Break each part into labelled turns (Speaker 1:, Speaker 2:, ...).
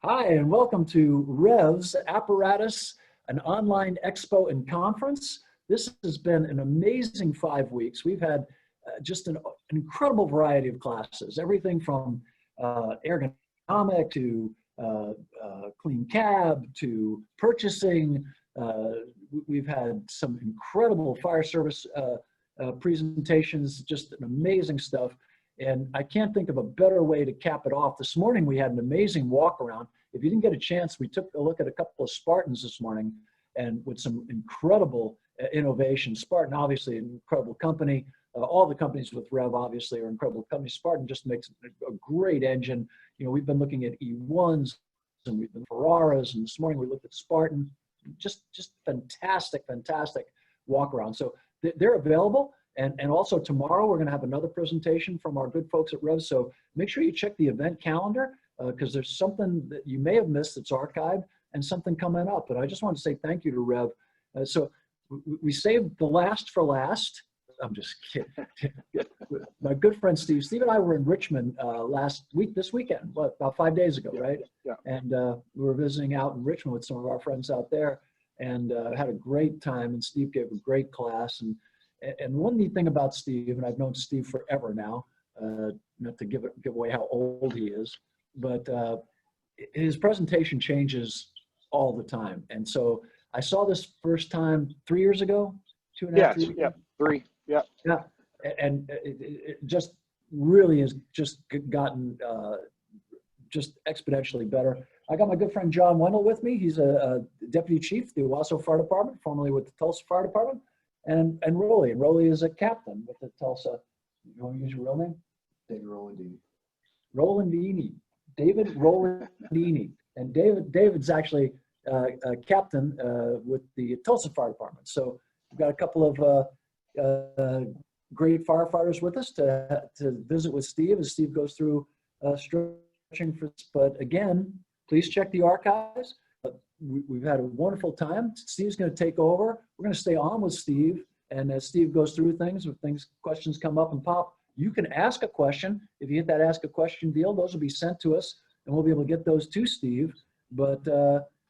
Speaker 1: Hi, and welcome to Rev's Apparatus, an online expo and conference. This has been an amazing 5 weeks. We've had just an incredible variety of classes, everything from ergonomic to clean cab to purchasing. We've had some incredible fire service presentations, just an amazing stuff. And I can't think of a better way to cap it off. This morning, we had an amazing walk around. If you didn't get a chance, we took a look at a couple of Spartans this morning and with some incredible innovation. Spartan, obviously, an incredible company. All the companies with Rev, obviously, are incredible companies. Spartan just makes a great engine. You know, we've been looking at E1s and we've been Ferraras, and this morning we looked at Spartan. Just fantastic walk around. So they're available. And also tomorrow, we're going to have another presentation from our good folks at Rev. So make sure you check the event calendar because there's something that you may have missed that's archived and something coming up. But I just want to say thank you to Rev. So we saved the last for last. I'm just kidding. My good friend Steve. Steve and I were in Richmond this weekend, about 5 days ago, right?
Speaker 2: Yeah.
Speaker 1: And we were visiting out in Richmond with some of our friends out there and had a great time. And Steve gave a great class. And one neat thing about Steve, and I've known Steve forever now, not to give away how old he is, but his presentation changes all the time. And so I saw this first time 3 years ago, 2.5 years ago.
Speaker 2: Yeah, 3, yeah.
Speaker 1: Yeah, and it just really has just gotten just exponentially better. I got my good friend John Wendell with me. He's a deputy chief, the Owasso Fire Department, formerly with the Tulsa Fire Department. And Rolly. And Rolly is a captain with the Tulsa. You want to use your real name?
Speaker 3: David Rolandini.
Speaker 1: Rolandini. David Rolandini. And David's actually a captain with the Tulsa Fire Department. So we've got a couple of great firefighters with us to visit with Steve as Steve goes through stretching for. But again, please check the archives. We've had a wonderful time. Steve's going to take over. We're going to stay on with Steve. And as Steve goes through things, questions come up and pop, you can ask a question. If you hit that ask a question deal, those will be sent to us and we'll be able to get those to Steve. But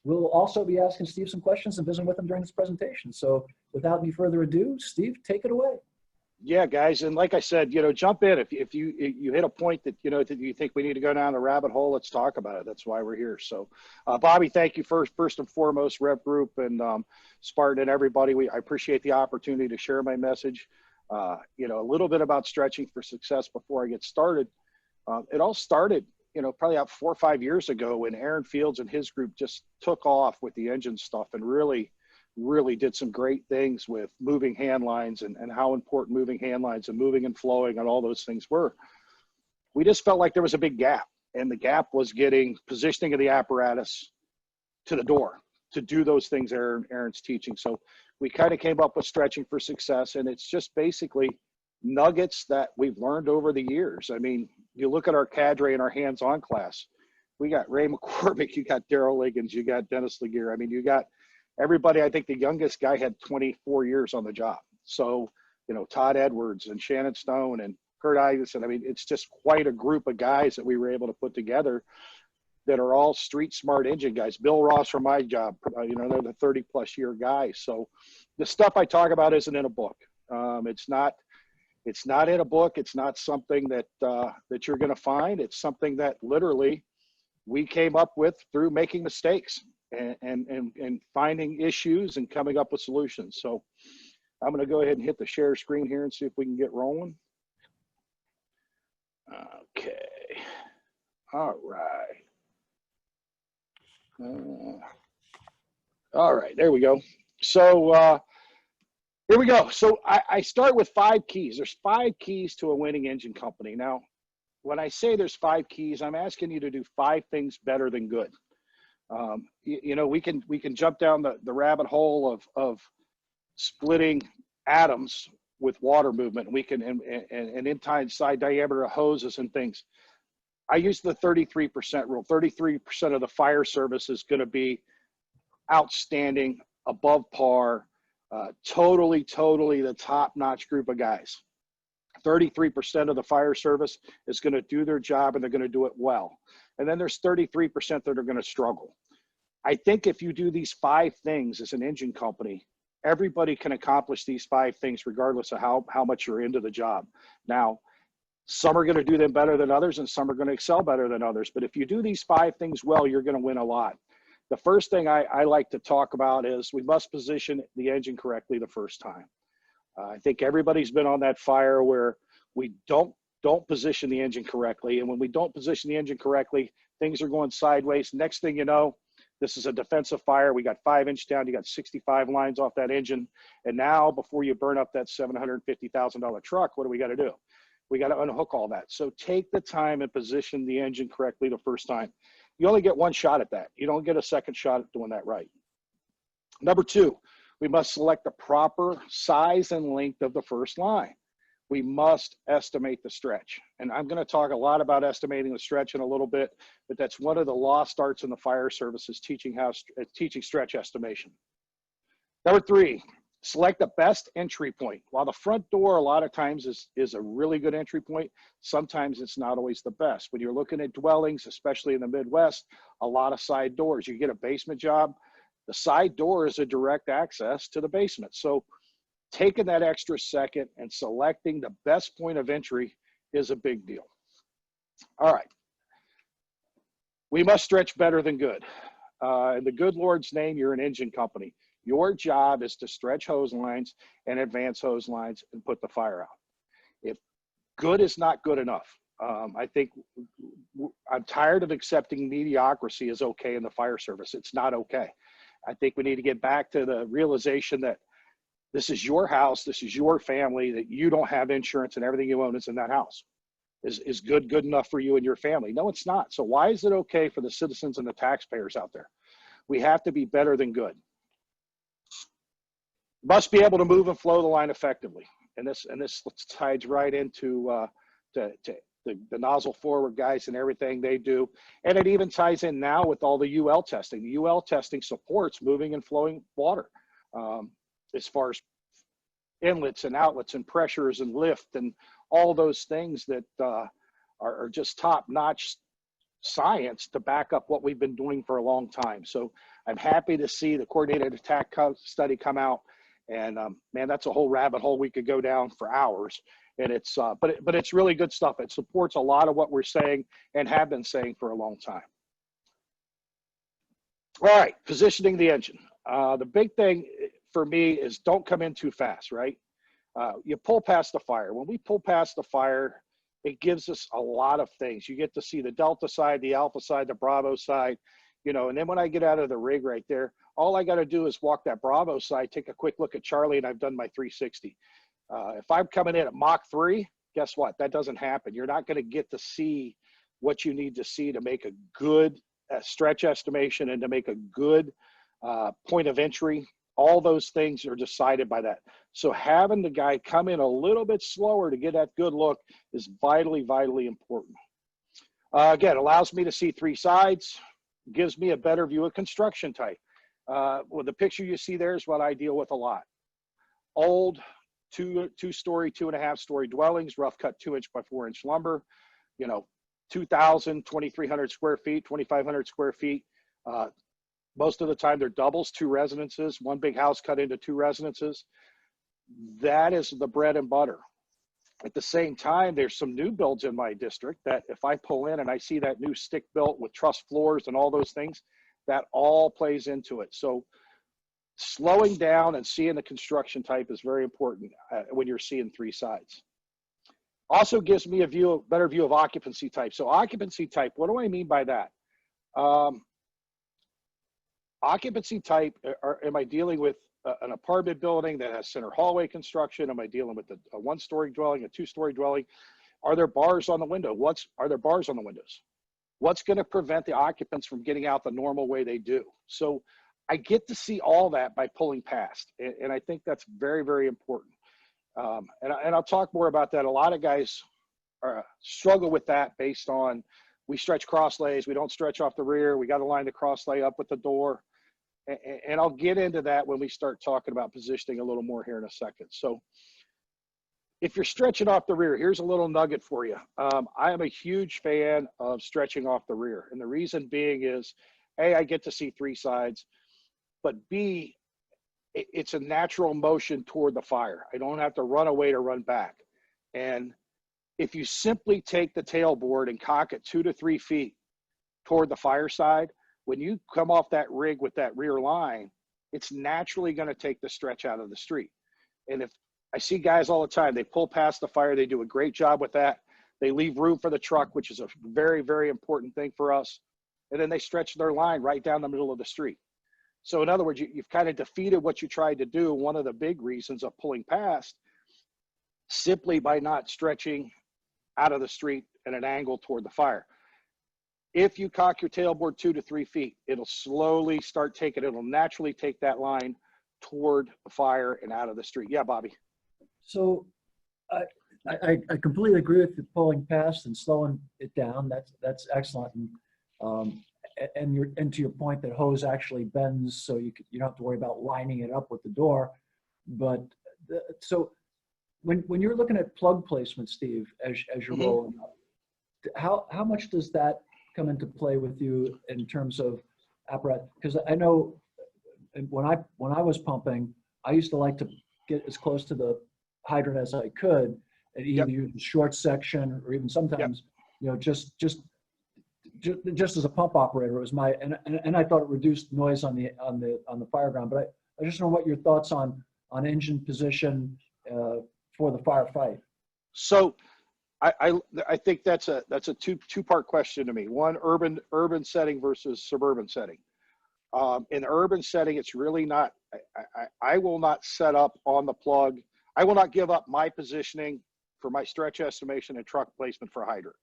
Speaker 1: we'll also be asking Steve some questions and visiting with him during this presentation. So without any further ado, Steve, take it away.
Speaker 2: Yeah, guys, and like I said, jump in if you hit a point that that you think we need to go down the rabbit hole. Let's talk about it. That's why we're here. So, Bobby, thank you first and foremost, Rev Group and Spartan and everybody. I appreciate the opportunity to share my message. A little bit about stretching for success before I get started. It all started, probably about 4 or 5 years ago when Aaron Fields and his group just took off with the engine stuff and really did some great things with moving hand lines and how important moving hand lines and moving and flowing and all those things were. We just felt like there was a big gap, and the gap was getting positioning of the apparatus to the door to do those things Aaron's teaching. So we kind of came up with stretching for success, and it's just basically nuggets that we've learned over the years. I mean, you look at our cadre and our hands-on class, we got Ray McCormick, you got Daryl Liggins, you got Dennis Laguerre. I mean, you got everybody. I think the youngest guy had 24 years on the job. So, Todd Edwards and Shannon Stone and Kurt Iverson. I mean, it's just quite a group of guys that we were able to put together that are all street smart engine guys. Bill Ross from my job, they're the 30+ year guys. So the stuff I talk about isn't in a book. It's not in a book. It's not something that you're going to find. It's something that literally we came up with through making mistakes and finding issues and coming up with solutions. So I'm going to go ahead and hit the share screen here and see if we can get rolling. Okay. All right. All right, there we go. So here we go. So I start with 5 keys. There's 5 keys to a winning engine company. Now, when I say there's 5 keys, I'm asking you to do 5 things better than good. We can jump down the rabbit hole of splitting atoms with water movement. We can and inside diameter hoses and things. I use the 33% rule. 33% of the fire service is going to be outstanding, above par, totally the top-notch group of guys. 33% of the fire service is going to do their job, and they're going to do it well. And then there's 33% that are going to struggle. I think if you do these 5 things as an engine company, everybody can accomplish these 5 things regardless of how much you're into the job. Now, some are going to do them better than others, and some are going to excel better than others. But if you do these 5 things well, you're going to win a lot. The first thing I like to talk about is we must position the engine correctly the first time. I think everybody's been on that fire where we don't position the engine correctly. And when we don't position the engine correctly, things are going sideways. Next thing you know, this is a defensive fire. We got 5-inch down. You got 65 lines off that engine. And now before you burn up that $750,000 truck, what do we got to do? We got to unhook all that. So take the time and position the engine correctly the first time. You only get one shot at that. You don't get a second shot at doing that right. Number 2, we must select the proper size and length of the first line. We must estimate the stretch. And I'm going to talk a lot about estimating the stretch in a little bit, but that's one of the lost arts in the fire service is teaching stretch estimation. Number 3, select the best entry point. While the front door a lot of times is a really good entry point, sometimes it's not always the best. When you're looking at dwellings, especially in the Midwest, a lot of side doors. You get a basement job, the side door is a direct access to the basement. So taking that extra second and selecting the best point of entry is a big deal. All right. We must stretch better than good. In the good Lord's name, you're an engine company. Your job is to stretch hose lines and advance hose lines and put the fire out. If good is not good enough, I think I'm tired of accepting mediocrity as okay in the fire service. It's not okay. I think we need to get back to the realization that this is your house, this is your family, that you don't have insurance and everything you own is in that house. Is good enough for you and your family? No, it's not. So why is it okay for the citizens and the taxpayers out there? We have to be better than good. Must be able to move and flow the line effectively. And this ties right into the nozzle forward guys and everything they do. And it even ties in now with all the UL testing. The UL testing supports moving and flowing water as far as inlets and outlets and pressures and lift and all those things that are just top-notch science to back up what we've been doing for a long time. So I'm happy to see the coordinated attack study come out. And man, that's a whole rabbit hole we could go down for hours. And it's but it's really good stuff. It supports a lot of what we're saying and have been saying for a long time. All right, positioning the engine. The big thing for me is don't come in too fast, right? You pull past the fire. When we pull past the fire, it gives us a lot of things. You get to see the Delta side, the Alpha side, the Bravo side, you know, and then when I get out of the rig right there, all I got to do is walk that Bravo side, take a quick look at Charlie, and I've done my 360. If I'm coming in at Mach 3, guess what? That doesn't happen. You're not going to get to see what you need to see to make a good stretch estimation and to make a good point of entry. All those things are decided by that. So having the guy come in a little bit slower to get that good look is vitally, vitally important. Again, allows me to see 3 sides, gives me a better view of construction type. Well, the picture you see there is what I deal with a lot. Old two-story, 2.5-story dwellings, rough cut 2-inch by 4-inch lumber, you know, 2,000, 2,300 square feet, 2,500 square feet. Most of the time they're doubles, 2 residences, 1 big house cut into 2 residences. That is the bread and butter. At the same time, there's some new builds in my district that if I pull in and I see that new stick built with truss floors and all those things, that all plays into it. So slowing down and seeing the construction type is very important when you're seeing 3 sides. Also gives me a better view of occupancy type. So occupancy type, what do I mean by that? Occupancy type, am I dealing with an apartment building that has center hallway construction? Am I dealing with a 1-story dwelling, a 2-story dwelling? Are there bars on the window? Are there bars on the windows? What's going to prevent the occupants from getting out the normal way they do? So I get to see all that by pulling past. And I think that's very, very important. And I'll talk more about that. A lot of guys struggle with that based on, we stretch cross lays, we don't stretch off the rear, we got to line the cross lay up with the door. And I'll get into that when we start talking about positioning a little more here in a second. So if you're stretching off the rear, here's a little nugget for you. I am a huge fan of stretching off the rear. And the reason being is, A, I get to see three sides, but B, it's a natural motion toward the fire. I don't have to run away to run back. And if you simply take the tailboard and cock it 2 to 3 feet toward the fire side, when you come off that rig with that rear line, it's naturally going to take the stretch out of the street. And if I see guys all the time, they pull past the fire, they do a great job with that. They leave room for the truck, which is a very, very important thing for us. And then they stretch their line right down the middle of the street. So in other words, you've kind of defeated what you tried to do. One of the big reasons of pulling past, simply by not stretching out of the street at an angle toward the fire. If you cock your tailboard 2 to 3 feet, it'll slowly start taking, it'll naturally take that line toward the fire and out of the street. Yeah, Bobby.
Speaker 1: So I completely agree with you pulling past and slowing it down. That's excellent. And to your point that hose actually bends, so you don't have to worry about lining it up with the door. But so when you're looking at plug placement, Steve, as you're rolling up, how much does that come into play with you in terms of apparatus? Because I know when I was pumping, I used to like to get as close to the hydrant as I could, and either use the short section or even sometimes, you know, just as a pump operator, it was my and I thought it reduced noise on the fire ground. But I just know what your thoughts on engine position for the firefight.
Speaker 2: So I think that's a two-part question to me. One, urban setting versus suburban setting. In the urban setting, it's really not. I will not set up on the plug. I will not give up my positioning for my stretch estimation and truck placement for hydrant.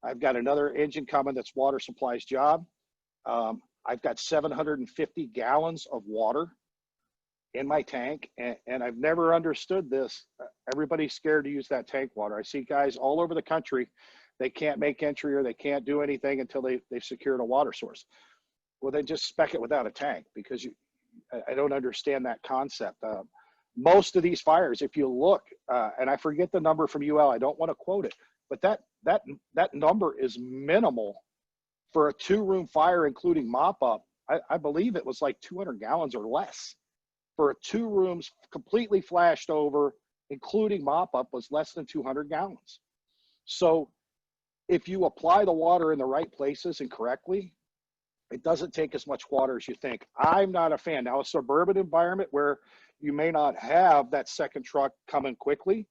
Speaker 2: I've got another engine coming that's water supply's job. I've got 750 gallons of water in my tank, and I've never understood this. Everybody's scared to use that tank water. I see guys all over the country, they can't make entry or they can't do anything until they've secured a water source. Well, then just spec it without a tank, because I don't understand that concept. Most of these fires, if you look, and I forget the number from UL, I don't want to quote it, but that number is minimal for a 2-room fire, including mop up. I believe it was like 200 gallons or less. For a 2 rooms completely flashed over, including mop up, was less than 200 gallons. So if you apply the water in the right places and correctly, it doesn't take as much water as you think. I'm not a fan. Now, a suburban environment where you may not have that second truck coming quickly,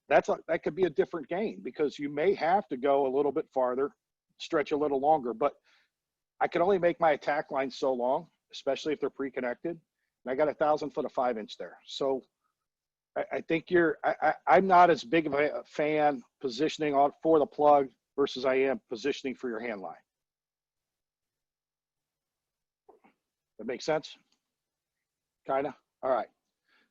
Speaker 2: that could be a different game, because you may have to go a little bit farther, stretch a little longer. But I can only make my attack line so long, especially if they're pre-connected. And I got 1,000 foot of 5-inch there. So I think I'm not as big of a fan positioning for the plug versus I am positioning for your hand line. That makes sense? Kinda? All right.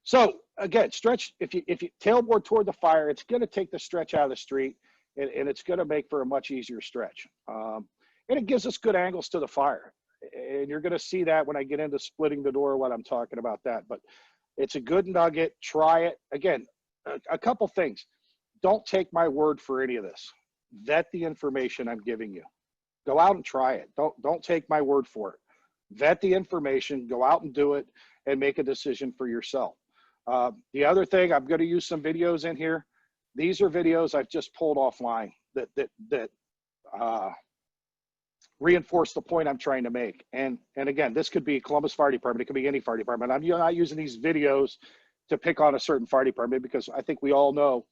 Speaker 2: So again, stretch, if you tailboard toward the fire, it's going to take the stretch out of the street, and it's going to make for a much easier stretch. And it gives us good angles to the fire. And you're going to see that when I get into splitting the door, what I'm talking about that. But it's a good nugget. Try it. Again, a couple things. Don't take my word for any of this. Vet the information I'm giving you. Go out and try it. Don't take my word for it. Vet the information, go out and do it, and make a decision for yourself. The other thing, I'm going to use some videos in here. These are videos I've just pulled offline that reinforce the point I'm trying to make. And again, this could be Columbus Fire Department. It could be any fire department. I'm not using these videos to pick on a certain fire department, because I think we all know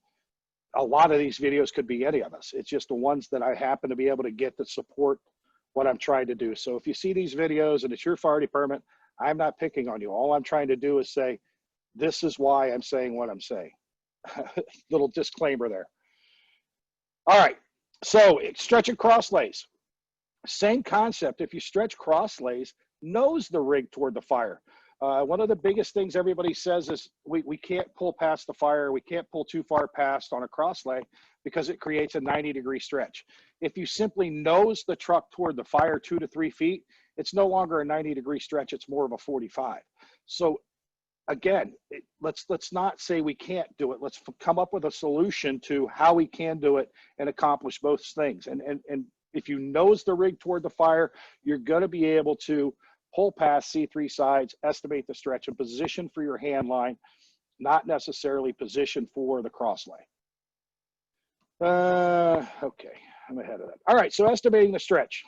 Speaker 2: a lot of these videos could be any of us. It's just the ones that I happen to be able to get that support what I'm trying to do. So if you see these videos and it's your fire department, I'm not picking on you. All I'm trying to do is say, this is why I'm saying what I'm saying. Little disclaimer there. All right, so stretching cross lays. Same concept. If you stretch cross lays, nose the rig toward the fire. One of the biggest things everybody says is we can't pull past the fire. We can't pull too far past on a cross lay because it creates a 90-degree stretch. If you simply nose the truck toward the fire 2 to 3 feet, it's no longer a 90-degree stretch. It's more of a 45. So again, let's not say we can't do it. Let's come up with a solution to how we can do it and accomplish both things. And if you nose the rig toward the fire, you're going to be able to pull past C3 sides, estimate the stretch, and position for your hand line, not necessarily position for the cross lay. Okay, I'm ahead of that. All right, so estimating the stretch.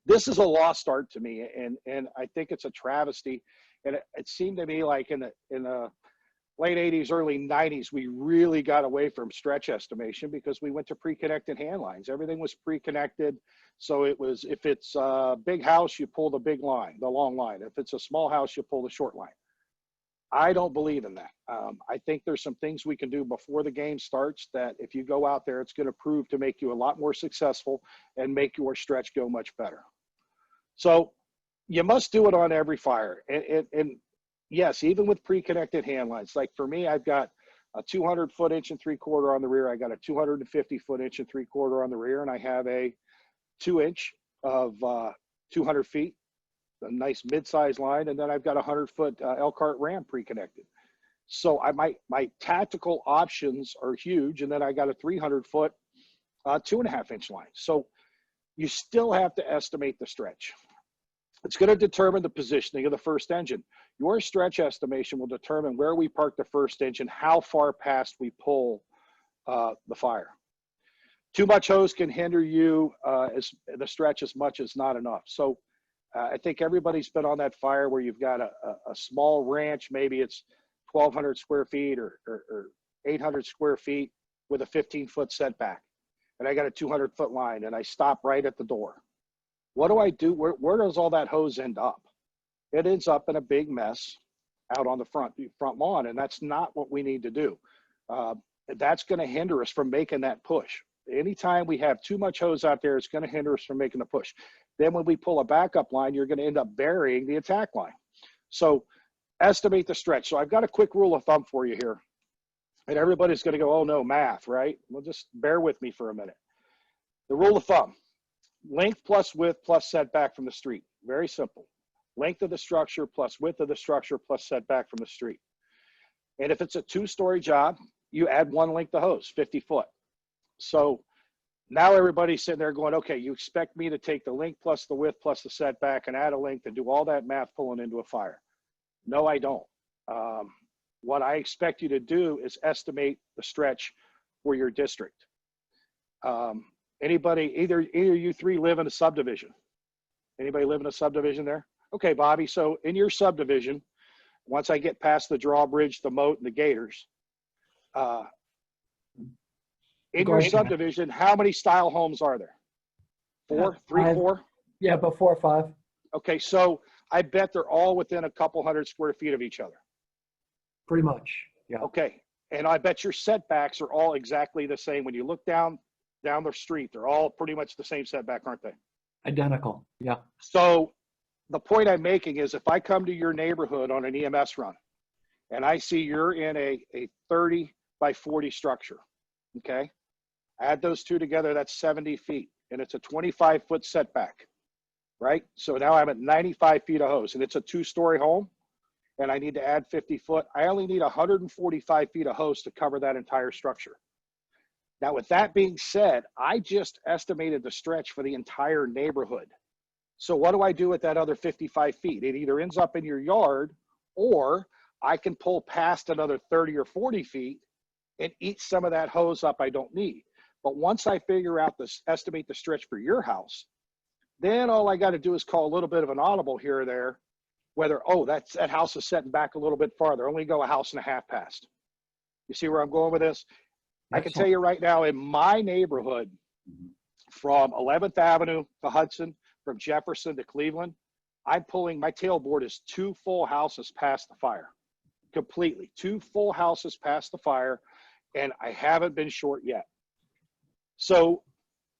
Speaker 2: This is a lost art to me, and I think it's a travesty. And it seemed to me like in the late 80s, early 90s, we really got away from stretch estimation because we went to pre-connected hand lines. Everything was pre-connected. So it was, if it's a big house, you pull the big line, the long line. If it's a small house, you pull the short line. I don't believe in that. I think there's some things we can do before the game starts that if you go out there, it's going to prove to make you a lot more successful and make your stretch go much better. So you must do it on every fire. And yes, even with pre-connected hand lines, like for me, I've got a 200-foot 1.75" on the rear. I got a 250-foot 1.75" on the rear, and I have a 2-inch of 200 feet, a nice mid-size line, and then I've got a 100-foot Elkhart Ram pre-connected. So my tactical options are huge, and then I got a 300-foot 2.5-inch line. So you still have to estimate the stretch. It's going to determine the positioning of the first engine. Your stretch estimation will determine where we park the first engine, how far past we pull the fire. Too much hose can hinder you as the stretch as much as not enough. So I think everybody's been on that fire where you've got a small ranch, maybe it's 1,200 square feet or 800 square feet with a 15-foot setback. And I got a 200-foot line, and I stop right at the door. What do I do? Where does all that hose end up? It ends up in a big mess out on the front lawn, and that's not what we need to do. That's going to hinder us from making that push. Anytime we have too much hose out there, it's going to hinder us from making the push. Then when we pull a backup line, you're going to end up burying the attack line. So estimate the stretch. So I've got a quick rule of thumb for you here. And everybody's going to go, oh no, math, right? Well, just bear with me for a minute. The rule of thumb, length plus width plus setback from the street. Very simple. Length of the structure plus width of the structure plus setback from the street. And if it's a 2-story job, you add 1 length of hose, 50 foot. So now everybody's sitting there going, okay, you expect me to take the length plus the width plus the setback and add a length and do all that math pulling into a fire. No, I don't. What I expect you to do is estimate the stretch for your district. Anybody, either you three live in a subdivision. Anybody live in a subdivision there? Okay, Bobby, so in your subdivision, once I get past the drawbridge, the moat, and the gators, in your subdivision, how many style homes are there? 4, 3, 4?
Speaker 1: Yeah, about 4 or 5.
Speaker 2: Okay, so I bet they're all within a couple hundred square feet of each other.
Speaker 1: Pretty much, yeah.
Speaker 2: Okay, and I bet your setbacks are all exactly the same. When you look down the street, they're all pretty much the same setback, aren't they?
Speaker 1: Identical, yeah.
Speaker 2: So the point I'm making is if I come to your neighborhood on an EMS run and I see you're in a 30 by 40 structure, okay? Add those two together, that's 70 feet, and it's a 25-foot setback, right? So now I'm at 95 feet of hose, and it's a 2-story home, and I need to add 50 foot. I only need 145 feet of hose to cover that entire structure. Now, with that being said, I just estimated the stretch for the entire neighborhood. So what do I do with that other 55 feet? It either ends up in your yard, or I can pull past another 30 or 40 feet and eat some of that hose up I don't need. But once I figure out this, estimate the stretch for your house, then all I got to do is call a little bit of an audible here or there, whether, oh, that house is setting back a little bit farther, only go a house and a half past. You see where I'm going with this? I can tell you right now, in my neighborhood, from 11th Avenue to Hudson, from Jefferson to Cleveland, I'm pulling, my tailboard is 2 full houses past the fire, completely. 2 full houses past the fire, and I haven't been short yet. So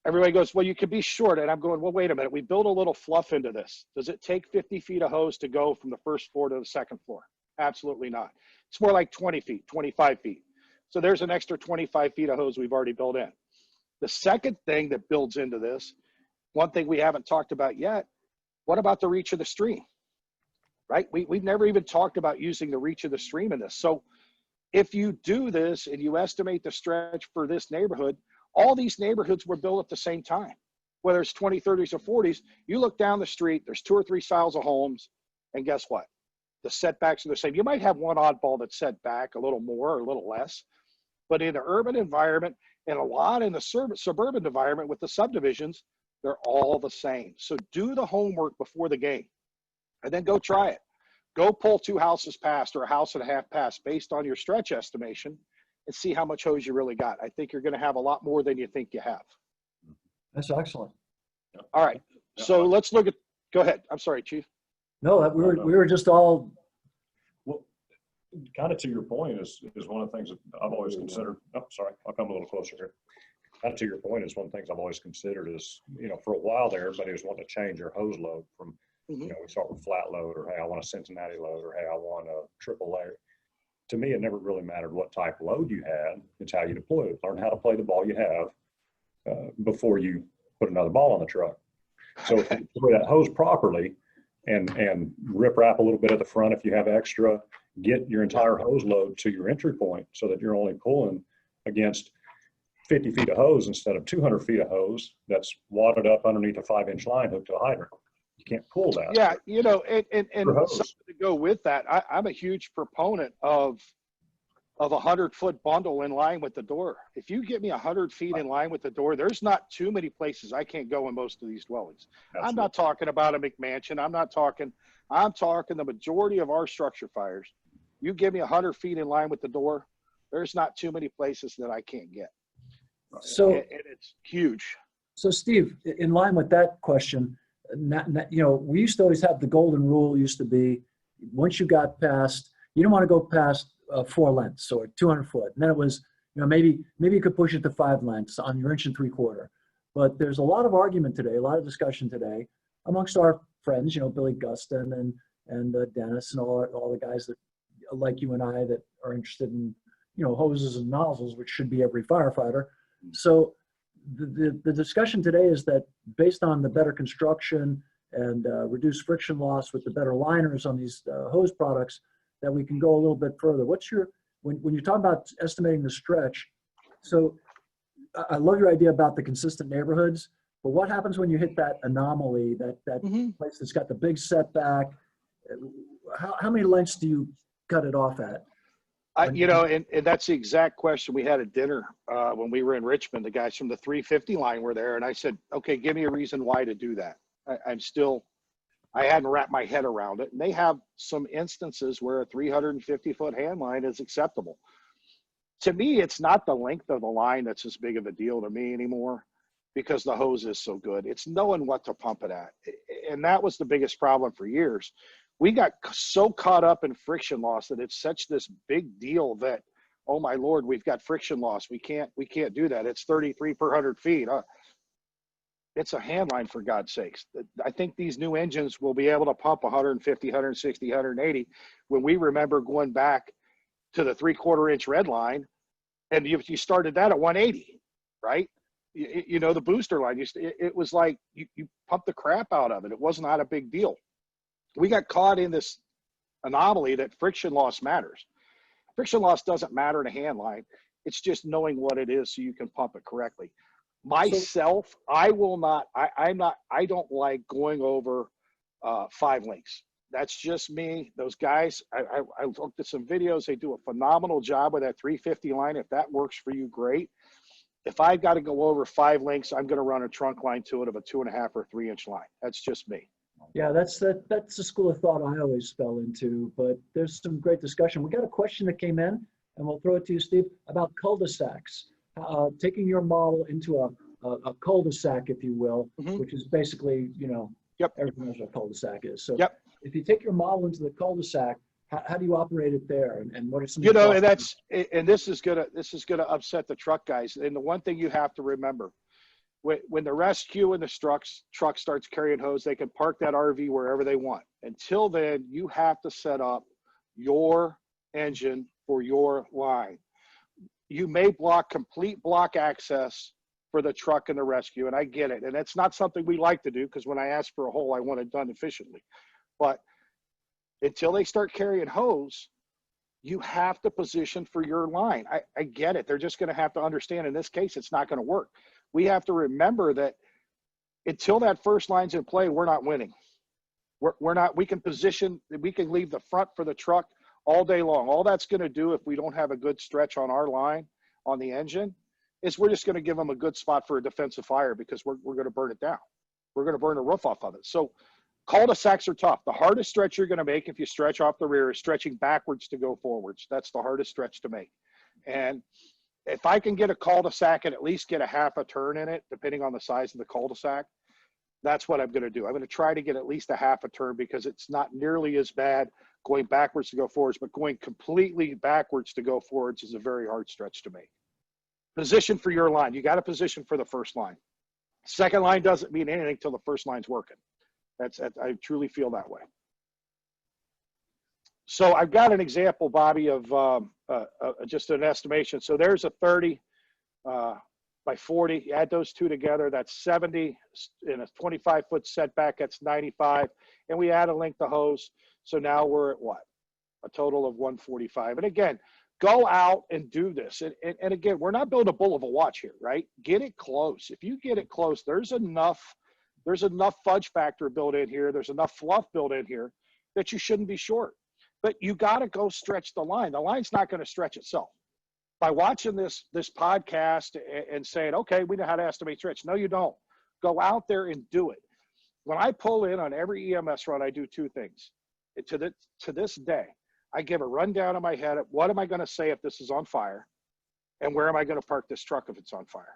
Speaker 2: everybody goes, well, you could be short. And I'm going, well, wait a minute. We build a little fluff into this. Does it take 50 feet of hose to go from the first floor to the second floor? Absolutely not. It's more like 20 feet, 25 feet. So there's an extra 25 feet of hose we've already built in. The second thing that builds into this, one thing we haven't talked about yet, what about the reach of the stream? right? We've never even talked about using the reach of the stream in this. So if you do this and you estimate the stretch for this neighborhood, all these neighborhoods were built at the same time, whether it's 20, 30s, or 40s. You look down the street, there's 2 or 3 styles of homes, and guess what? The setbacks are the same. You might have one oddball that's set back a little more or a little less, but in the urban environment and a lot in the suburban environment with the subdivisions, they're all the same. So do the homework before the game and then go try it. Go pull 2 houses past or a house and a half past based on your stretch estimation and see how much hose you really got. I think you're going to have a lot more than you think you have.
Speaker 1: That's excellent.
Speaker 2: All right. So let's look at, go ahead. I'm sorry, Chief.
Speaker 1: No, we were just all.
Speaker 3: Well, kind of to your point is one of the things that I've always considered. Oh, sorry, I'll come a little closer here. Kind of to your point is one of the things I've always considered is, you know, for a while there, everybody was wanting to change their hose load from, you know, we start with flat load, or hey, I want a Cincinnati load, or hey, I want a triple layer. To me, it never really mattered what type of load you had. It's how you deploy it. Learn how to play the ball you have before you put another ball on the truck. So if you deploy that hose properly and rip wrap a little bit at the front if you have extra, get your entire hose load to your entry point so that you're only pulling against 50 feet of hose instead of 200 feet of hose that's wadded up underneath a 5-inch line hooked to a hydrant. You can't pull that.
Speaker 2: Yeah, you know, and something to go with that, I'm a huge proponent of a 100-foot bundle in line with the door. If you get me 100 feet in line with the door, there's not too many places I can't go in most of these dwellings. Absolutely. I'm not talking about a McMansion. I'm talking the majority of our structure fires. You give me 100 feet in line with the door, there's not too many places that I can't get.
Speaker 1: So
Speaker 2: and it's huge.
Speaker 1: So Steve, in line with that question, you know, we used to always have the golden rule used to be, once you got past, you don't want to go past 4 lengths or 200 foot. And then it was, you know, maybe you could push it to 5 lengths on your 1 3/4. But there's a lot of argument today, a lot of discussion today amongst our friends, you know, Billy Guston and Dennis and all the guys that like you and I that are interested in, you know, hoses and nozzles, which should be every firefighter. So the discussion today is that based on the better construction and reduced friction loss with the better liners on these hose products, that we can go a little bit further. What's your, when you're talking about estimating the stretch, so I love your idea about the consistent neighborhoods, but what happens when you hit that anomaly, that place that's got the big setback? How many lengths do you cut it off at?
Speaker 2: You know, and that's the exact question we had at dinner when we were in Richmond. The guys from the 350 line were there, and I said, okay, give me a reason why to do that. I hadn't wrapped my head around it. And they have some instances where a 350-foot hand line is acceptable. To me, it's not the length of the line that's as big of a deal to me anymore, because the hose is so good. It's knowing what to pump it at. And that was the biggest problem for years. We got so caught up in friction loss that it's such this big deal that, oh my Lord, we've got friction loss. We can't do that. It's 33 per 100 feet. It's a hand line, for God's sakes. I think these new engines will be able to pump 150, 160, 180. When we remember going back to the 3/4 inch red line, and you started that at 180, right? You know, the booster line, it was like you pumped the crap out of it. It was not a big deal. We got caught in this anomaly that friction loss matters. Friction loss doesn't matter in a hand line. It's just knowing what it is so you can pump it correctly. Myself, I don't like going over 5 links. That's just me. Those guys, I looked at some videos. They do a phenomenal job with that 350 line. If that works for you, great. If I've got to go over 5 links, I'm going to run a trunk line to it of a 2.5 or 3 inch line. That's just me.
Speaker 1: Yeah, that's the school of thought I always fell into, but there's some great discussion. We got a question that came in, and we'll throw it to you, Steve, about cul-de-sacs. Taking your model into a cul-de-sac, if you will, which is basically, you know, everyone knows what a cul-de-sac is. So if you take your model into the cul-de-sac, how do you operate it there? And what are some,
Speaker 2: you know, and this is gonna upset the truck guys. And the one thing you have to remember, when the rescue and the truck starts carrying hose, they can park that RV wherever they want. Until then, you have to set up your engine for your line. You may complete block access for the truck and the rescue, and I get it. And it's not something we like to do, because when I ask for a hole, I want it done efficiently. But Until they start carrying hose, you have to position for your line. I get it. They're just going to have to understand in this case, it's not going to work. We have to remember that until that first line's in play, we're not winning. We're not, we can position, we can leave the front for the truck all day long. All that's going to do if we don't have a good stretch on our line, on the engine, is we're just going to give them a good spot for a defensive fire because we're going to burn it down. We're going to burn the roof off of it. So cul-de-sacs are tough. The hardest stretch you're going to make if you stretch off the rear is stretching backwards to go forwards. That's the hardest stretch to make. And if I can get a cul-de-sac and at least get a half a turn in it, depending on the size of the cul-de-sac, that's what I'm going to do. I'm going to try to get at least a half a turn because it's not nearly as bad going backwards to go forwards, but going completely backwards to go forwards is a very hard stretch to make. Position for your line. You got to position for the first line. Second line doesn't mean anything till the first line's working. I truly feel that way. So I've got an example, Bobby, of just an estimation. So there's a 30 by 40. You add those two together, that's 70. In a 25-foot setback, that's 95. And we add a length of hose. So now we're at what? A total of 145. And again, go out and do this. And again, we're not building a bull of a watch here, right? Get it close. If you get it close, there's enough fudge factor built in here. There's enough fluff built in here that you shouldn't be short. But you got to go stretch the line. The line's not going to stretch itself. By watching this podcast and saying, okay, we know how to estimate stretch. No, you don't. Go out there and do it. When I pull in on every EMS run, I do two things. To this day, I give a rundown in my head of what am I going to say if this is on fire, and where am I going to park this truck if it's on fire.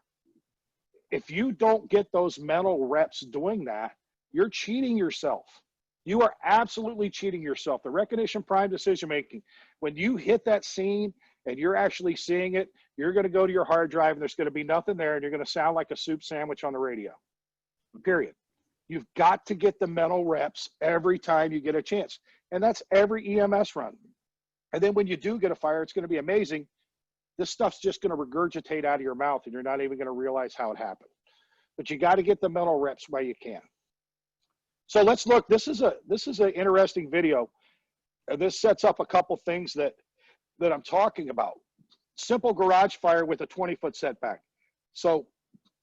Speaker 2: If you don't get those mental reps doing that, you're cheating yourself. You are absolutely cheating yourself. The recognition prime decision making, when you hit that scene and you're actually seeing it, you're going to go to your hard drive and there's going to be nothing there and you're going to sound like a soup sandwich on the radio. Period. You've got to get the mental reps every time you get a chance. And that's every EMS run. And then when you do get a fire, it's going to be amazing. This stuff's just going to regurgitate out of your mouth and you're not even going to realize how it happened. But you got to get the mental reps while you can. So let's look. This is an interesting video. This sets up a couple things that I'm talking about. Simple garage fire with a 20-foot setback. So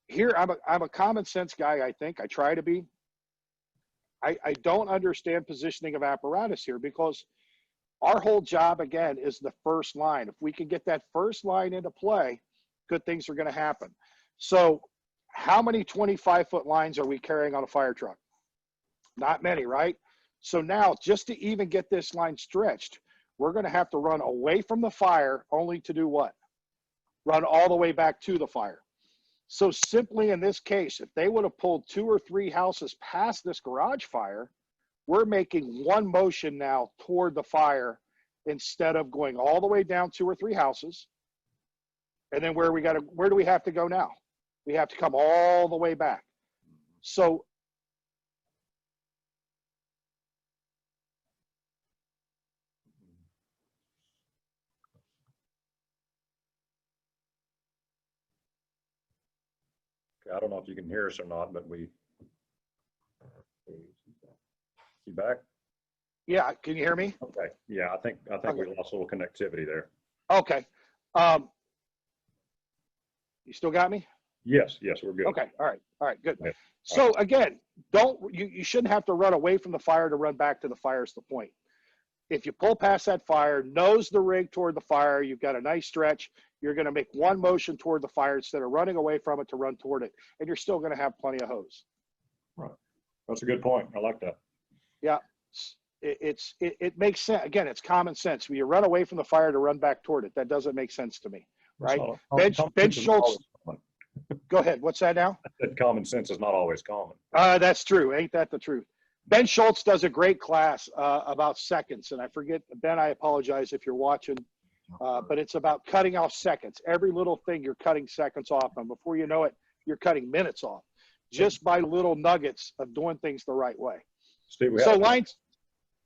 Speaker 2: here I'm a common sense guy. I think I try to be. I don't understand positioning of apparatus here because our whole job again is the first line. If we can get that first line into play, good things are going to happen. So how many 25-foot lines are we carrying on a fire truck? Not many, right? So now just to even get this line stretched, we're going to have to run away from the fire only to do what? Run all the way back to the fire. So simply in this case, if they would have pulled 2 or 3 houses past this garage fire, we're making one motion now toward the fire instead of going all the way down 2 or 3 houses. And then where do we have to go now? We have to come all the way back. So
Speaker 3: I don't know if you can hear us or not, but you back?
Speaker 2: yeah, can you hear me?
Speaker 3: Okay. Yeah, I think
Speaker 2: Okay.
Speaker 3: we lost a little connectivity there.
Speaker 2: Okay. You still got me?
Speaker 3: Yes, we're good.
Speaker 2: Okay. All right, good.
Speaker 3: Yeah.
Speaker 2: So again, you shouldn't have to run away from the fire to run back to the fire is the point. If you pull past that fire, nose the rig toward the fire, you've got a nice stretch, you're going to make one motion toward the fire instead of running away from it to run toward it. And you're still going to have plenty of hose.
Speaker 3: Right. That's a good point. I like that.
Speaker 2: Yeah. It makes sense. Again, it's common sense. When you run away from the fire to run back toward it, that doesn't make sense to me. Right? Ben Schultz. Go ahead. What's that now?
Speaker 3: That common sense is not always common.
Speaker 2: That's true. Ain't that the truth? Ben Schultz does a great class about seconds. And I forget, Ben, I apologize if you're watching, but it's about cutting off seconds. Every little thing you're cutting seconds off. And before you know it, you're cutting minutes off just by little nuggets of doing things the right way.
Speaker 3: Steve,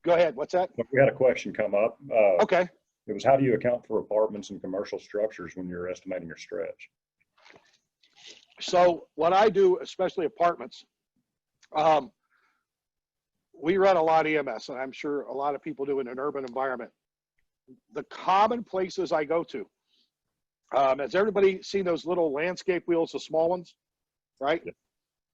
Speaker 2: go ahead. What's that?
Speaker 3: We had a question come up.
Speaker 2: Okay.
Speaker 3: It was, how do you account for apartments and commercial structures when you're estimating your stretch?
Speaker 2: So what I do, especially apartments, we run a lot of EMS, and I'm sure a lot of people do in an urban environment. The common places I go to, has everybody seen those little landscape wheels, the small ones, right?
Speaker 3: Yeah.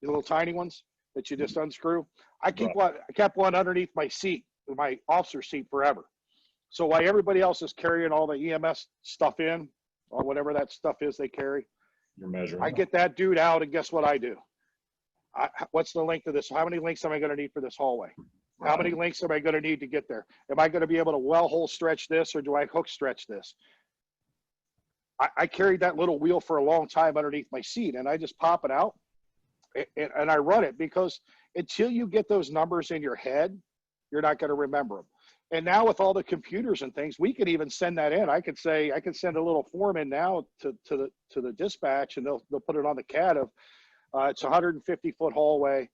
Speaker 2: The little tiny ones that you just unscrew. I
Speaker 3: Right.
Speaker 2: kept one underneath my seat, my officer seat forever. So while everybody else is carrying all the EMS stuff in, or whatever that stuff is they carry,
Speaker 3: You're measuring.
Speaker 2: I get that dude out, and guess what I do? What's the length of this? How many links am I going to need for this hallway? How
Speaker 3: Right.
Speaker 2: many links am I going to need to get there? Am I going to be able to well hole stretch this, or do I hook stretch this? I carried that little wheel for a long time underneath my seat, and I just pop it out and I run it, because until you get those numbers in your head, you're not going to remember them. And now with all the computers and things, we could even send that in. I could send a little form in now to the dispatch, and they'll put it on the CAD of it's a 150-foot hallway,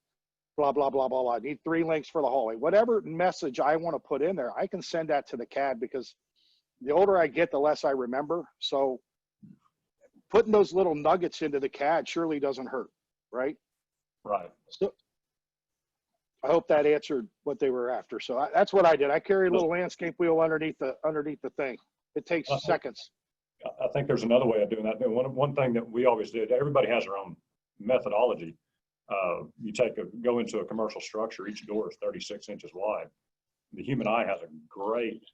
Speaker 2: blah, blah, blah, blah, blah. I need 3 links for the hallway. Whatever message I want to put in there, I can send that to the CAD, because the older I get, the less I remember. So putting those little nuggets into the CAD surely doesn't hurt, right?
Speaker 3: Right.
Speaker 2: So I hope that answered what they were after. So that's what I did. I carry a little landscape wheel underneath the thing. It takes seconds.
Speaker 3: I think there's another way of doing that. One thing that we always did, everybody has their own methodology. You go into a commercial structure, each door is 36 inches wide. The human eye has a great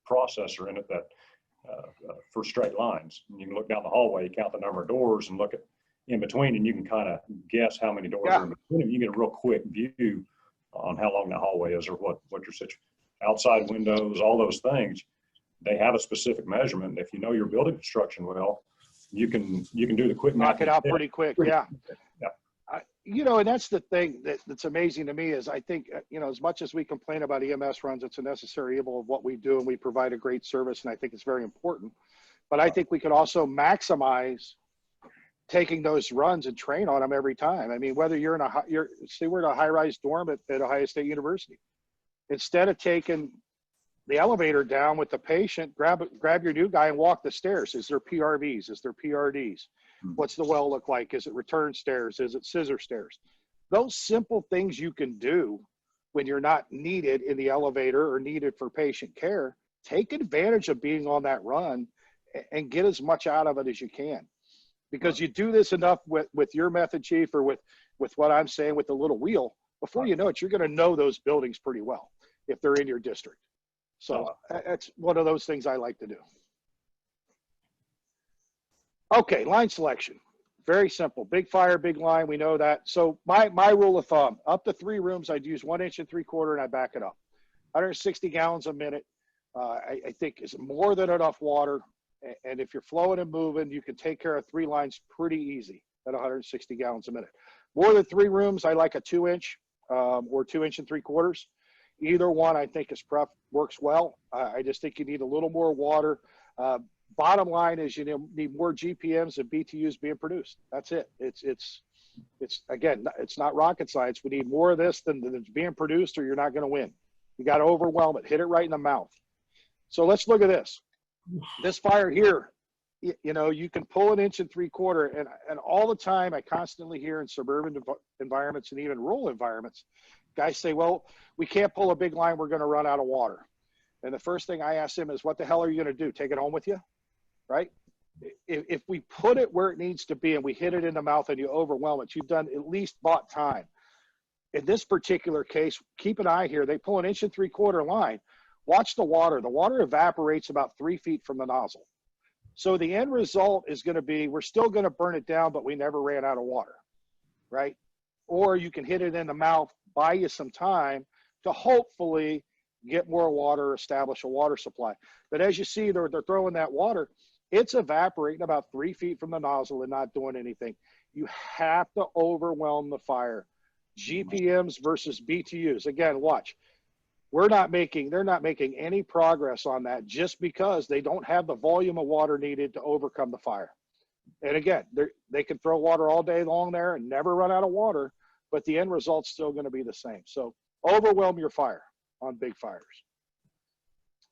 Speaker 3: processor in it that for straight lines. And you can look down the hallway, count the number of doors, and look at in between, and you can kind of guess how many doors are in between them. You get a real quick view on how long the hallway is, or what your situation. Outside windows, all those things, they have a specific measurement. If you know your building construction well, you can do the quick
Speaker 2: knock it out pretty quick. Yeah.
Speaker 3: Yeah.
Speaker 2: And that's the thing that's amazing to me is I think, as much as we complain about EMS runs, it's a necessary evil of what we do, and we provide a great service, and I think it's very important. But I think we could also maximize taking those runs and train on them every time. I mean, whether we're in a high-rise dorm at Ohio State University, instead of taking the elevator down with the patient, grab your new guy and walk the stairs. Is there PRVs? Is there PRDs? What's the well look like? Is it return stairs? Is it scissor stairs? Those simple things you can do when you're not needed in the elevator or needed for patient care. Take advantage of being on that run and get as much out of it as you can. Because you do this enough with your method, Chief, or with what I'm saying with the little wheel, before you know it, you're going to know those buildings pretty well if they're in your district. So that's one of those things I like to do. Okay, line selection. Very simple. Big fire, big line. We know that. So my rule of thumb, up to 3 rooms, I'd use 1 inch and 3/4, and I back it up. 160 gallons a minute, I think is more than enough water. And if you're flowing and moving, you can take care of 3 lines pretty easy at 160 gallons a minute. More than 3 rooms, I like a 2 inch or 2 inch and 3/4. Either one I think works well. I just think you need a little more water. Bottom line is you need more GPMs and BTUs being produced. That's it. It's again, it's not rocket science. We need more of this than that's being produced, or you're not going to win. You got to overwhelm it. Hit it right in the mouth. So let's look at this. This fire here, you can pull 1 inch and 3/4, and all the time I constantly hear in suburban environments and even rural environments, guys say, well, we can't pull a big line, we're going to run out of water. And the first thing I ask them is, what the hell are you going to do? Take it home with you? Right? If we put it where it needs to be and we hit it in the mouth and you overwhelm it, you've done at least bought time. In this particular case, keep an eye here. They pull 1 inch and 3/4 line. Watch the water. The water evaporates about 3 feet from the nozzle. So the end result is going to be, we're still going to burn it down, but we never ran out of water, right? Or you can hit it in the mouth, buy you some time to hopefully get more water, establish a water supply. But as you see, they're throwing that water. It's evaporating about 3 feet from the nozzle and not doing anything. You have to overwhelm the fire. GPMs versus BTUs. Again, watch. They're not making any progress on that just because they don't have the volume of water needed to overcome the fire. And again, they can throw water all day long there and never run out of water, but the end result's still going to be the same. So overwhelm your fire on big fires.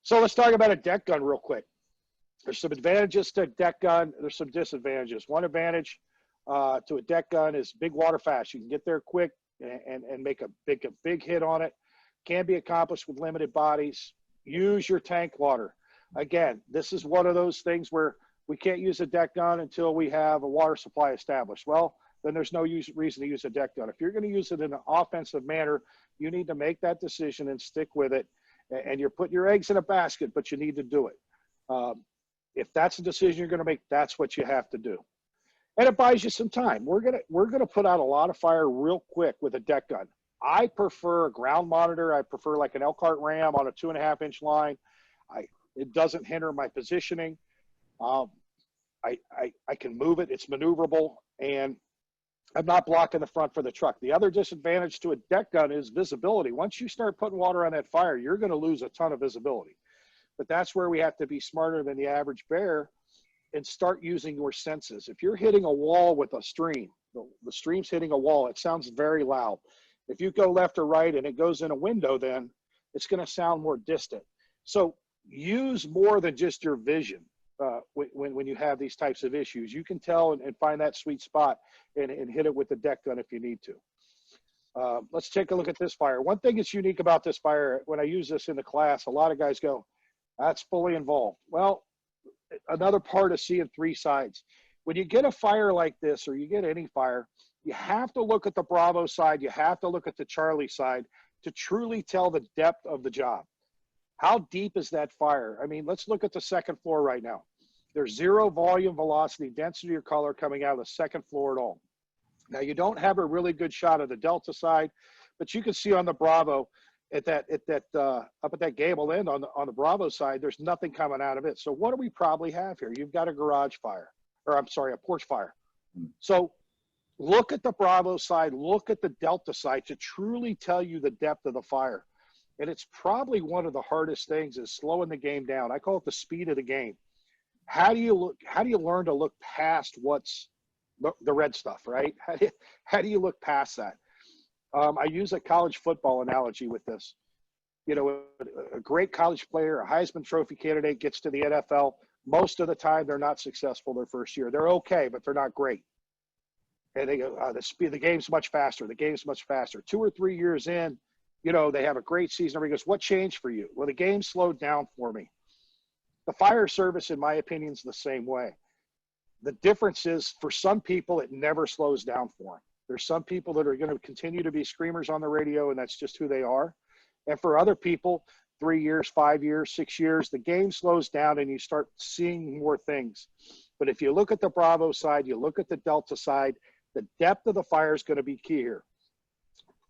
Speaker 2: So let's talk about a deck gun real quick. There's some advantages to a deck gun. There's some disadvantages. One advantage to a deck gun is big water fast. You can get there quick. and make a big hit on it. Can be accomplished with limited bodies. Use your tank water. Again, this is one of those things where we can't use a deck gun until we have a water supply established. Well, then there's no reason to use a deck gun. If you're going to use it in an offensive manner, you need to make that decision and stick with it. And you're putting your eggs in a basket, but you need to do it. If that's a decision you're going to make, that's what you have to do. And it buys you some time. We're gonna put out a lot of fire real quick with a deck gun. I prefer a ground monitor. I prefer like an Elkhart Ram on a 2.5-inch line. It doesn't hinder my positioning. I can move it. It's maneuverable, and I'm not blocking the front for the truck. The other disadvantage to a deck gun is visibility. Once you start putting water on that fire, you're going to lose a ton of visibility. But that's where we have to be smarter than the average bear and start using your senses. If you're hitting a wall with a stream, the stream's hitting a wall, it sounds very loud. If you go left or right and it goes in a window, then it's going to sound more distant. So use more than just your vision. When you have these types of issues, you can tell and find that sweet spot and hit it with the deck gun if you need to. Let's take a look at this fire. One thing that's unique about this fire, when I use this in the class, a lot of guys go, that's fully involved. Well, another part of seeing three sides. When you get a fire like this, or you get any fire, you have to look at the Bravo side, you have to look at the Charlie side to truly tell the depth of the job. How deep is that fire? I mean, let's look at the second floor right now. There's zero volume, velocity, density, or color coming out of the second floor at all. Now, you don't have a really good shot of the Delta side, but you can see on the Bravo up at that gable end on the Bravo side, there's nothing coming out of it. So what do we probably have here? You've got a garage fire, or I'm sorry, a porch fire. So look at the Bravo side, look at the Delta side to truly tell you the depth of the fire. And it's probably one of the hardest things is slowing the game down. I call it the speed of the game. How do you learn to look past what's the red stuff, right? How do you look past that? I use a college football analogy with this. You know, a great college player, a Heisman Trophy candidate gets to the NFL. Most of the time, they're not successful their first year. They're okay, but they're not great. And they go, the game's much faster. The game's much faster. 2 or 3 years in, you know, they have a great season. Everybody goes, what changed for you? Well, the game slowed down for me. The fire service, in my opinion, is the same way. The difference is for some people, it never slows down for them. There's some people that are going to continue to be screamers on the radio, and that's just who they are. And for other people, 3 years, 5 years, 6 years, the game slows down and you start seeing more things. But if you look at the Bravo side, you look at the Delta side, the depth of the fire is going to be key here.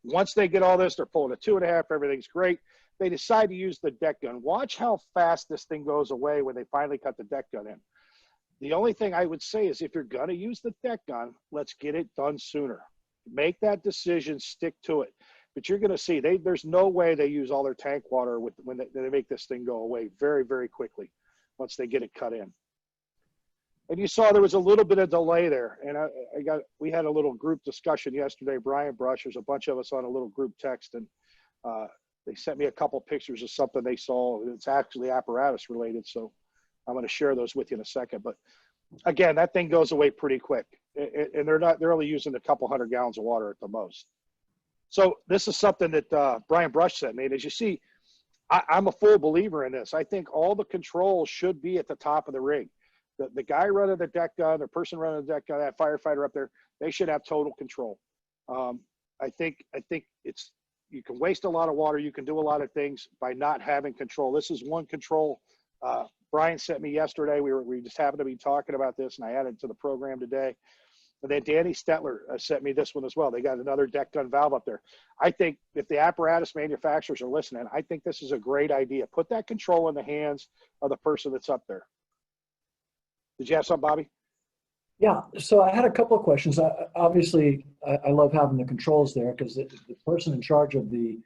Speaker 2: Once they get all this, they're pulling a 2.5, everything's great. They decide to use the deck gun. Watch how fast this thing goes away when they finally cut the deck gun in. The only thing I would say is if you're going to use the deck gun, let's get it done sooner. Make that decision, stick to it. But you're going to see there's no way they use all their tank water when they make this thing go away very, very quickly once they get it cut in. And you saw there was a little bit of delay there. And we had a little group discussion yesterday. Brian Brush, there's a bunch of us on a little group text, and they sent me a couple pictures of something they saw. It's actually apparatus related, so I'm going to share those with you in a second. But again, that thing goes away pretty quick, and they're only using a couple 100 gallons of water at the most. So this is something that Brian Brush sent me. And as you see, I'm a full believer in this. I think all the controls should be at the top of the rig. The guy running the deck gun, the person running the deck gun, that firefighter up there, they should have total control. I think it's, you can waste a lot of water. You can do a lot of things by not having control. This is one control. Brian sent me yesterday. We just happened to be talking about this, and I added it to the program today. And then Danny Stetler sent me this one as well. They got another deck gun valve up there. I think if the apparatus manufacturers are listening, I think this is a great idea. Put that control in the hands of the person that's up there. Did you have something, Bobby?
Speaker 1: Yeah, so I had a couple of questions. Obviously, I love having the controls there because the person in charge of the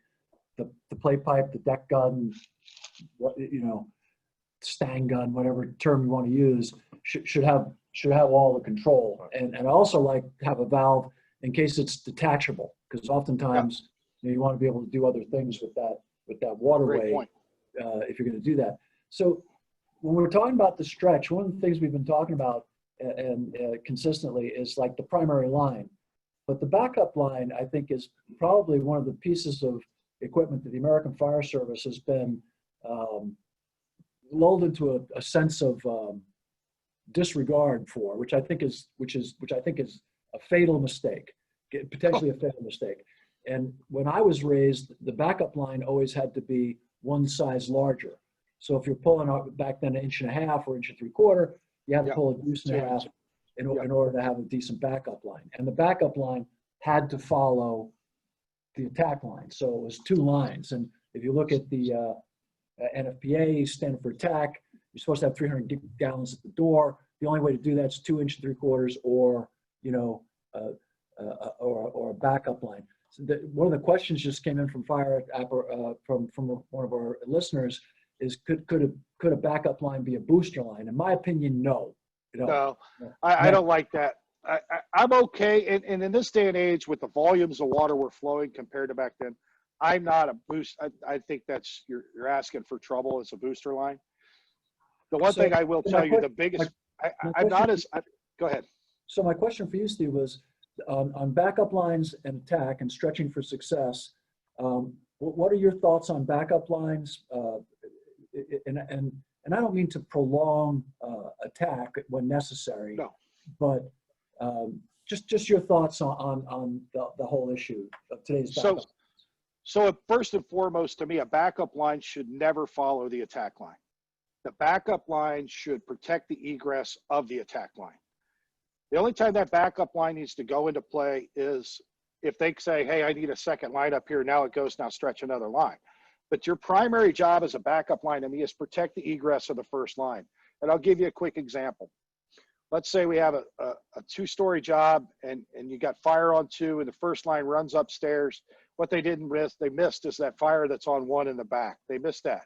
Speaker 1: play pipe, the deck gun, stang gun, whatever term you want to use, should have all the control. And I also like to have a valve in case it's detachable, because oftentimes you want to be able to do other things with that waterway if you're going to do that. So when we're talking about the stretch, one of the things we've been talking about and consistently is like the primary line. But the backup line, I think, is probably one of the pieces of equipment that the American Fire Service has been lulled into a sense of disregard for, which I think is a fatal mistake, potentially a fatal mistake. And when I was raised, the backup line always had to be one size larger. So if you're pulling out back then 1.5 inches or 1.75 inches, you had to pull a 1.5 inches in order to have a decent backup line. And the backup line had to follow the attack line. So it was 2 lines. And if you look at the NFPA, standard for attack, you're supposed to have 300 gallons at the door. The only way to do that is 2 3/4 or, or a backup line. So one of the questions just came in from from one of our listeners is could a backup line be a booster line? In my opinion, no.
Speaker 2: No, I don't like that. I'm okay. And in this day and age, with the volumes of water we're flowing compared to back then, I'm not a boost. I think that's, you're asking for trouble as a booster line. The one thing I will tell you, the biggest, I'm not as, go ahead.
Speaker 1: So my question for you, Steve, was on backup lines and attack and stretching for success. What are your thoughts on backup lines? And I don't mean to prolong attack when necessary,
Speaker 2: no,
Speaker 1: but just your thoughts on the whole issue of today's backup.
Speaker 2: So first and foremost, to me, a backup line should never follow the attack line. The backup line should protect the egress of the attack line. The only time that backup line needs to go into play is if they say, hey, I need a second line up here. Now it goes, now stretch another line. But your primary job as a backup line to me is protect the egress of the first line. And I'll give you a quick example. Let's say we have a 2-story job and you got fire on 2 and the first line runs upstairs. What they missed is that fire that's on 1 in the back. They missed that.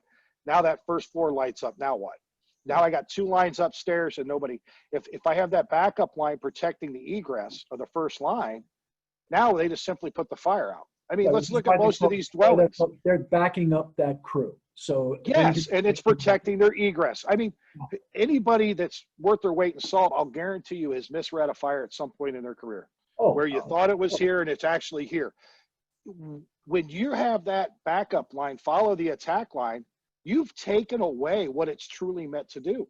Speaker 2: Now that first floor lights up. Now what? Now I got 2 lines upstairs and nobody. If I have that backup line protecting the egress of the first line, now they just simply put the fire out. I mean, let's look at most of these dwellings.
Speaker 1: They're backing up that crew. So
Speaker 2: yes, and it's protecting their egress. I mean, anybody that's worth their weight in salt, I'll guarantee you, has misread a fire at some point in their career, where you thought it was here and it's actually here. When you have that backup line follow the attack line, you've taken away what it's truly meant to do.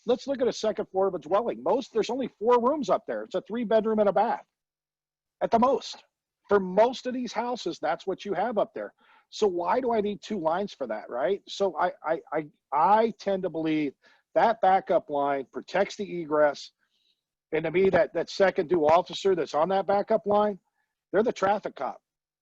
Speaker 2: Let's look at a second floor of a dwelling. There's only 4 rooms up there. It's a 3-bedroom and a bath at the most. For most of these houses, that's what you have up there. So why do I need 2 lines for that, right? So I tend to believe that backup line protects the egress. And to me, that second due officer that's on that backup line, they're the traffic cop.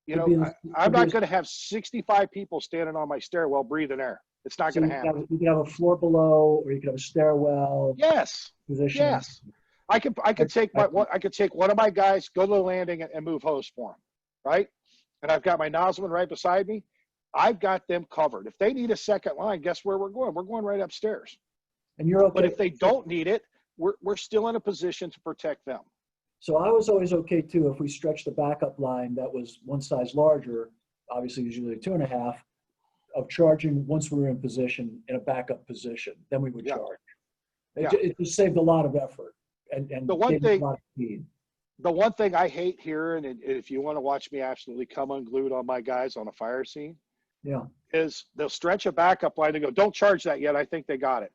Speaker 2: I'm not going to have 65 people standing on my stairwell breathing air. It's not going to happen.
Speaker 1: You can have a floor below, or you can have a stairwell.
Speaker 2: Yes.
Speaker 1: Position.
Speaker 2: Yes. I could take one of my guys, go to the landing and move hose for them, right? And I've got my nozzleman right beside me. I've got them covered. If they need a second line, guess where we're going? We're going right upstairs.
Speaker 1: And you're okay.
Speaker 2: But if they don't need it, we're still in a position to protect them.
Speaker 1: So I was always okay too if we stretched the backup line that was 1 size larger, obviously usually 2.5, of charging once we were in position, in a backup position. Then we would charge. It just saved a lot of effort. And
Speaker 2: the one thing I hate here, and if you want to watch me absolutely come unglued on my guys on a fire scene, is they'll stretch a backup line and go, don't charge that yet. I think they got it.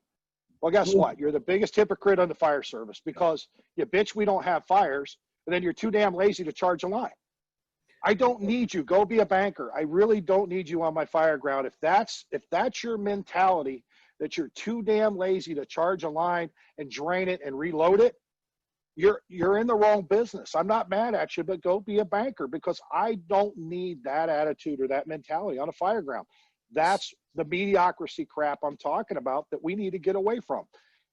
Speaker 2: Well, guess what? You're the biggest hypocrite on the fire service, because you bitch we don't have fires, and then you're too damn lazy to charge a line. I don't need you. Go be a banker. I really don't need you on my fire ground. If that's your mentality, that you're too damn lazy to charge a line and drain it and reload it, you're in the wrong business. I'm not mad at you, but go be a banker, because I don't need that attitude or that mentality on a fire ground. That's the mediocrity crap I'm talking about that we need to get away from.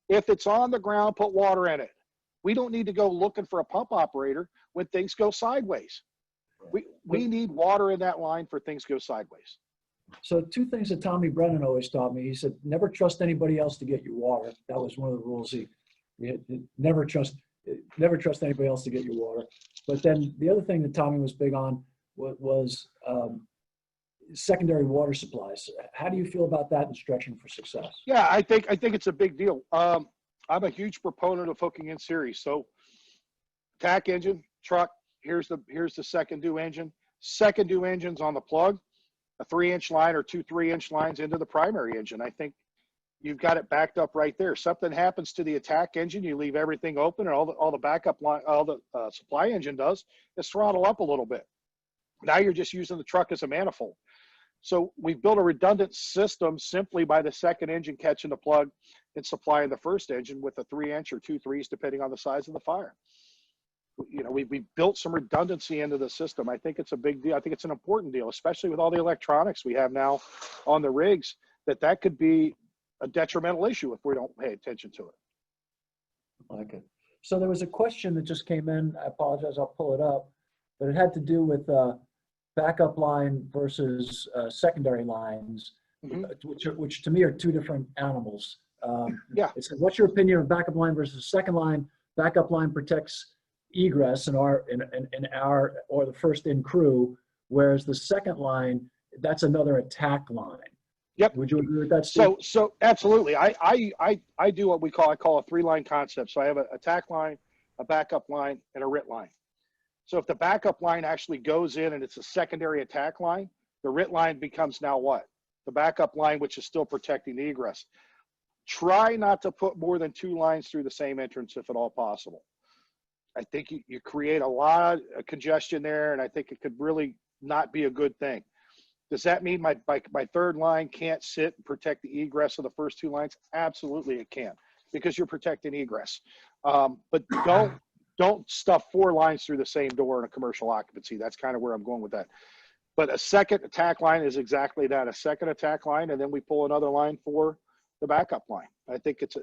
Speaker 2: If it's on the ground, put water in it. We don't need to go looking for a pump operator when things go sideways. We need water in that line for things to go sideways.
Speaker 1: So 2 things that Tommy Brennan always taught me. He said, never trust anybody else to get you water. That was one of the rules. He never trust anybody else to get you water. But then the other thing that Tommy was big on was secondary water supplies. How do you feel about that in stretching for success?
Speaker 2: Yeah, I think it's a big deal. I'm a huge proponent of hooking in series. So attack engine, truck, here's the second due engine. Second due engine's on the plug, a 3-inch line or 2 3-inch lines into the primary engine. I think you've got it backed up right there. Something happens to the attack engine, you leave everything open, and all the backup line, all the supply engine does is throttle up a little bit. Now you're just using the truck as a manifold. So we've built a redundant system simply by the second engine catching the plug and supplying the first engine with a 3-inch or 2 3s, depending on the size of the fire. You know, we built some redundancy into the system. I think it's a big deal. I think it's an important deal, especially with all the electronics we have now on the rigs, that could be a detrimental issue if we don't pay attention to it.
Speaker 1: Like it. So there was a question that just came in. I apologize, I'll pull it up, but it had to do with backup line versus secondary lines, which to me are two different animals.
Speaker 2: Yeah.
Speaker 1: It says, what's your opinion of backup line versus second line? Backup line protects egress in our or the first in crew, whereas the second line, that's another attack line.
Speaker 2: Yep.
Speaker 1: Would you agree with that, Steve?
Speaker 2: So absolutely. I do what I call a 3-line concept. So I have an attack line, a backup line, and a RIT line. So if the backup line actually goes in and it's a secondary attack line, the RIT line becomes now what? The backup line, which is still protecting the egress. Try not to put more than 2 lines through the same entrance if at all possible. I think you create a lot of congestion there, and I think it could really not be a good thing. Does that mean my third line can't sit and protect the egress of the first 2 lines? Absolutely it can, because you're protecting egress. But don't stuff 4 lines through the same door in a commercial occupancy. That's kind of where I'm going with that. But a second attack line is exactly that, a second attack line, and then we pull another line for the backup line. I think it's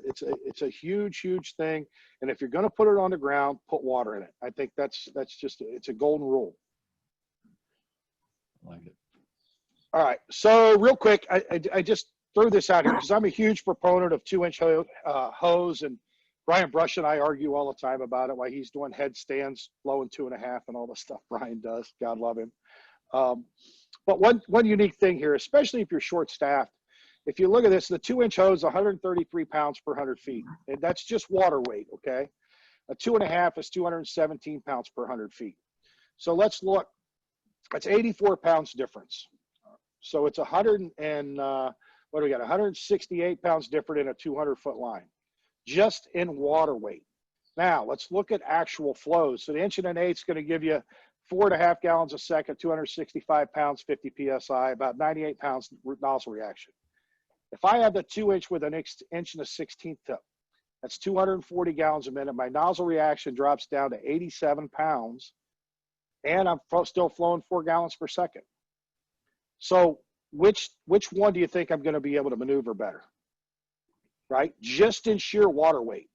Speaker 2: a huge thing. And if you're going to put it on the ground, put water in it. I think that's just, it's a golden rule.
Speaker 1: I like it.
Speaker 2: All right. So real quick, I just threw this out here because I'm a huge proponent of 2-inch hose, and Brian Brush and I argue all the time about it, why he's doing headstands, blowing 2.5 and all the stuff Brian does. God love him. But one unique thing here, especially if you're short-staffed, if you look at this, the 2-inch hose, 133 pounds per 100 feet. And that's just water weight, okay? A 2.5 is 217 pounds per 100 feet. So let's look. That's 84 pounds difference. So it's 168 pounds different in a 200-foot line, just in water weight. Now, let's look at actual flows. So the 1 1/8 is going to give you 4.5 gallons a second, 265 pounds, 50 PSI, about 98 pounds nozzle reaction. If I have the 2-inch with an 1 1/16 tip, that's 240 gallons a minute. My nozzle reaction drops down to 87 pounds, and I'm still flowing 4 gallons per second. So which one do you think I'm going to be able to maneuver better? Right? Just in sheer water weight.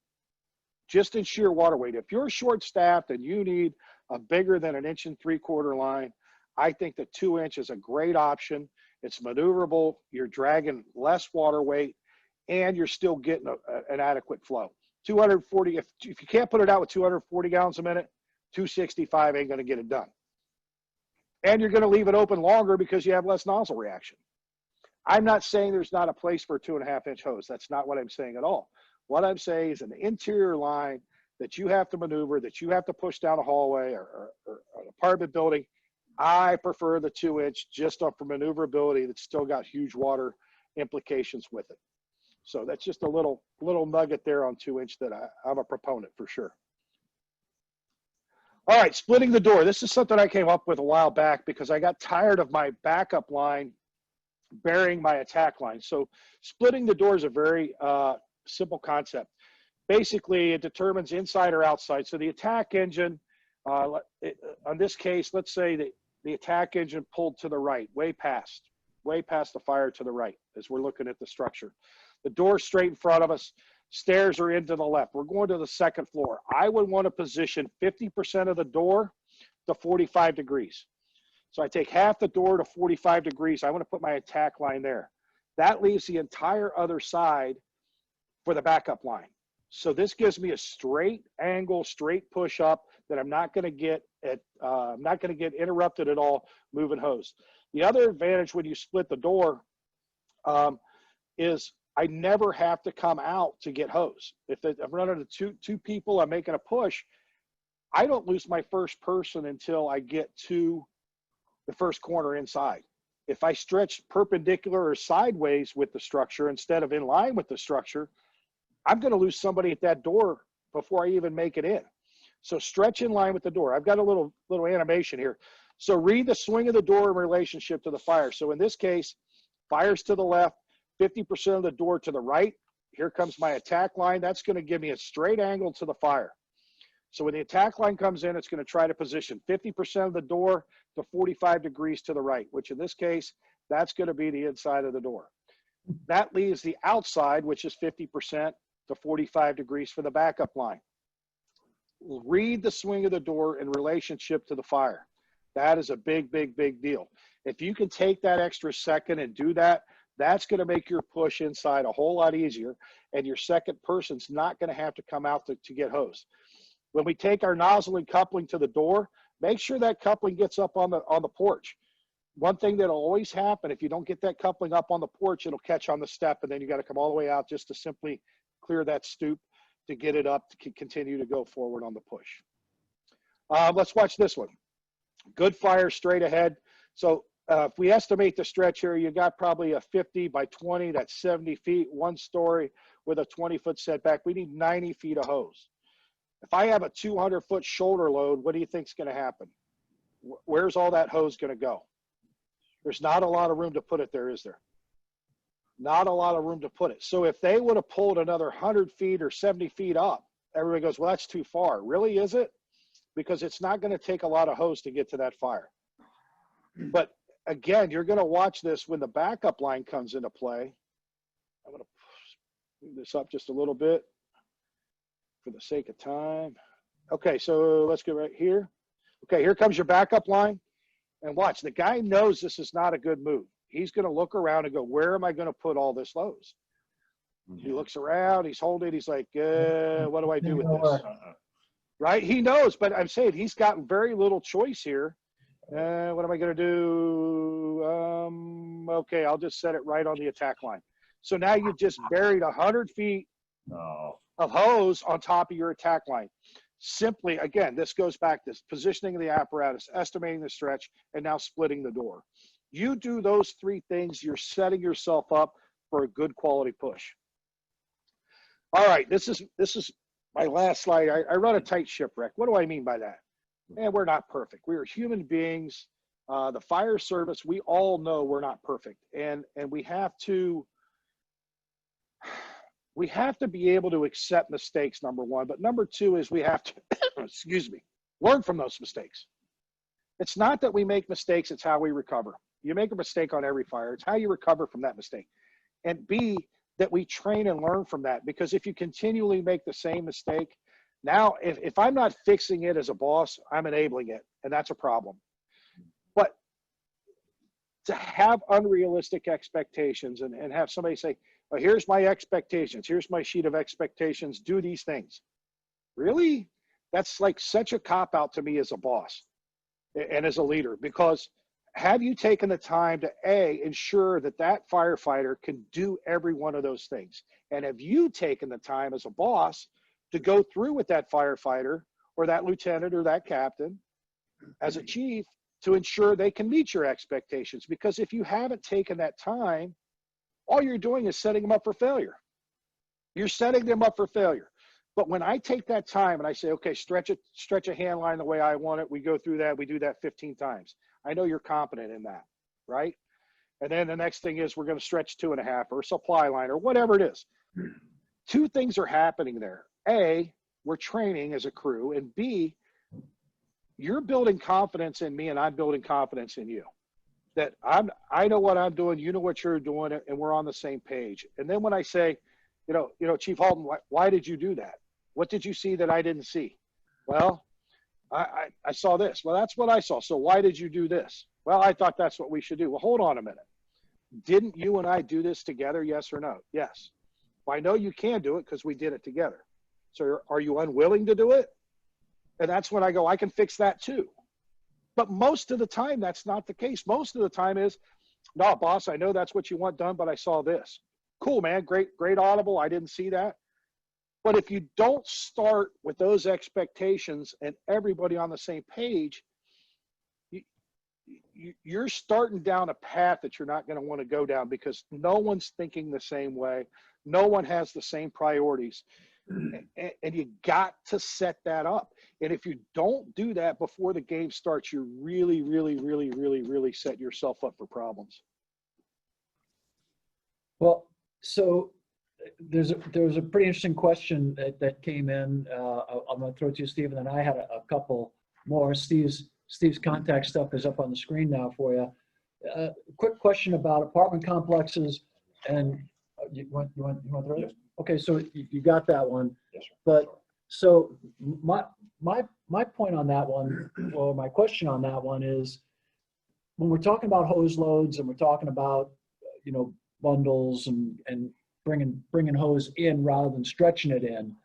Speaker 2: Just in sheer water weight. If you're short-staffed and you need a bigger than an 1 3/4 line, I think the 2-inch is a great option. It's maneuverable. You're dragging less water weight, and you're still getting an adequate flow. 240. If you can't put it out with 240 gallons a minute, 265 ain't going to get it done. And you're going to leave it open longer because you have less nozzle reaction. I'm not saying there's not a place for a 2.5-inch hose. That's not what I'm saying at all. What I'm saying is an interior line that you have to maneuver, that you have to push down a hallway or an apartment building. I prefer the 2-inch just for maneuverability that's still got huge water implications with it. So that's just a little nugget there on 2-inch that I'm a proponent for sure. All right, splitting the door. This is something I came up with a while back because I got tired of my backup line burying my attack line. So splitting the door is a very simple concept. Basically, it determines inside or outside. So the attack engine, on this case, let's say that the attack engine pulled to the right, way past the fire to the right as we're looking at the structure. The door straight in front of us, stairs are into the left. We're going to the second floor. I would want to position 50% of the door to 45 degrees. So I take half the door to 45 degrees. I want to put my attack line there. That leaves the entire other side for the backup line. So this gives me a straight angle, straight push up that I'm not going to get interrupted at all moving hose. The other advantage when you split the door is I never have to come out to get hose. If I'm running to two people, I'm making a push, I don't loose my first person until I get to the first corner inside. If I stretch perpendicular or sideways with the structure instead of in line with the structure, I'm going to lose somebody at that door before I even make it in. So stretch in line with the door. I've got a little animation here. So read the swing of the door in relationship to the fire. So in this case, fire's to the left, 50% of the door to the right. Here comes my attack line. That's going to give me a straight angle to the fire. So when the attack line comes in, it's going to try to position 50% of the door to 45 degrees to the right, which in this case, that's going to be the inside of the door. That leaves the outside, which is 50% to 45 degrees for the backup line. Read the swing of the door in relationship to the fire. That is a big, big, big deal. If you can take that extra second and do that, that's going to make your push inside a whole lot easier, and your second person's not going to have to come out to get hosed. When we take our nozzle and coupling to the door, make sure that coupling gets up on the porch. One thing that'll always happen, if you don't get that coupling up on the porch, it'll catch on the step, and then you got to come all the way out just to simply clear that stoop to get it up to continue to go forward on the push. Let's watch this one. Good fire straight ahead. So if we estimate the stretch here, you got probably a 50 by 20, that's 70 feet, one story with a 20-foot setback. We need 90 feet of hose. If I have a 200-foot shoulder load, what do you think is going to happen? Where's all that hose going to go? There's not a lot of room to put it there, is there? Not a lot of room to put it. So if they would have pulled another 100 feet or 70 feet up, everybody goes, well, that's too far. Really, is it? Because it's not going to take a lot of hose to get to that fire. But again, you're going to watch this when the backup line comes into play. I'm going to move this up just a little bit for the sake of time. Okay, so let's get right here. Okay, here comes your backup line. And watch, the guy knows this is not a good move. He's going to look around and go, where am I going to put all this hose? He looks around, he's holding it, he's like, what do I do with this? Right? He knows, but I'm saying he's gotten very little choice here. What am I going to do? Okay, I'll just set it right on the attack line. So now you've just buried 100 feet of hose on top of your attack line. Simply, again, this goes back to positioning the apparatus, estimating the stretch, and now splitting the door. You do those three things, you're setting yourself up for a good quality push. All right, this is my last slide. I run a tight shipwreck. What do I mean by that? And we're not perfect. We are human beings. The fire service, we all know we're not perfect. And we have to be able to accept mistakes, number one. But number two is we have to, excuse me, learn from those mistakes. It's not that we make mistakes, it's how we recover. You make a mistake on every fire. It's how you recover from that mistake. And B, that we train and learn from that. Because if you continually make the same mistake, now if I'm not fixing it as a boss, I'm enabling it. And that's a problem. But to have unrealistic expectations and have somebody say, oh, here's my expectations. Here's my sheet of expectations. Do these things. Really? That's like such a cop-out to me as a boss and as a leader, because have you taken the time to ensure that that firefighter can do every one of those things? And have you taken the time as a boss to go through with that firefighter or that lieutenant or that captain as a chief to ensure they can meet your expectations? Because if you haven't taken that time, all you're doing is setting them up for failure. You're setting them up for failure. But when I take that time and I say, okay, stretch a hand line the way I want it, we go through that, we do that 15 times. I know you're competent in that, right? And then the next thing is we're going to stretch 2.5 or supply line or whatever it is. Two things are happening there. A, we're training as a crew, and B, you're building confidence in me and I'm building confidence in you. That I know what I'm doing, you know what you're doing, and we're on the same page. And then when I say, you know, Chief Halton, why did you do that? What did you see that I didn't see? Well, I saw this. Well, that's what I saw. So why did you do this? Well, I thought that's what we should do. Well, hold on a minute. Didn't you and I do this together? Yes or no? Yes. Well, I know you can do it because we did it together. So are you unwilling to do it? And that's when I go, I can fix that too. But most of the time, that's not the case. Most of the time is, no, boss, I know that's what you want done, but I saw this. Cool, man. Great audible. I didn't see that. But if you don't start with those expectations and everybody on the same page, you're starting down a path that you're not going to want to go down, because no one's thinking the same way. No one has the same priorities. And you got to set that up. And if you don't do that before the game starts, you're really, really, really, really, really setting yourself up for problems.
Speaker 1: Well, so there was a pretty interesting question that came in. I'm going to throw it to you, Steve, and then I had a couple more. Steve's contact stuff is up on the screen now for you. Quick question about apartment complexes, and you want to throw it?
Speaker 3: Yes.
Speaker 1: Okay, so you got that one.
Speaker 3: Yes, sir.
Speaker 1: But so my point on that one, or my question on that one is, when we're talking about hose loads and we're talking about, bundles and bringing hose in rather than stretching it in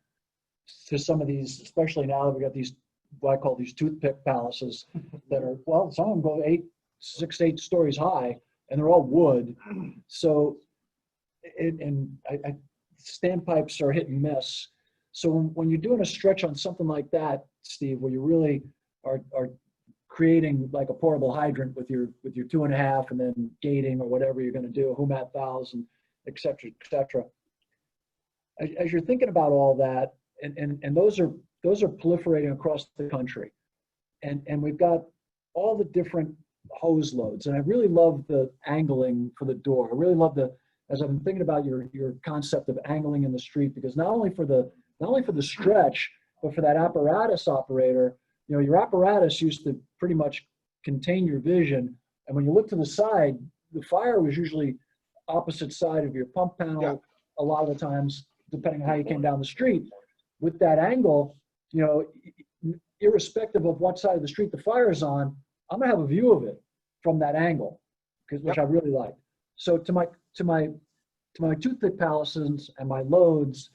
Speaker 1: to some of these, especially now that we got these, what I call these toothpick palaces that are, well, some of them go 6 to 8 stories high, and they're all wood. So, standpipes are hit and miss. So when you're doing a stretch on something like that, Steve, where you really are creating like a portable hydrant with your 2.5 and then gating or whatever you're going to do, Humat valves and et cetera, as you're thinking about all that, and those are proliferating across the country, and we've got all the different hose loads, and I really love the angling for the door. I really love as I'm thinking about your concept of angling in the street, because not only for the stretch, but for that apparatus operator, your apparatus used to pretty much contain your vision, and when you look to the side, the fire was usually opposite side of your pump panel.
Speaker 2: Yeah.
Speaker 1: A lot of the times, depending on how you came down the street. With that angle, irrespective of what side of the street the fire is on, I'm gonna have a view of it from that angle, which I really like. So to my toothpick palaces and my loads,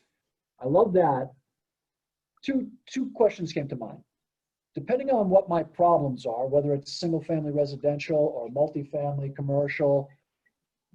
Speaker 1: I love that. Two questions came to mind. Depending on what my problems are, whether it's single family residential or multifamily commercial,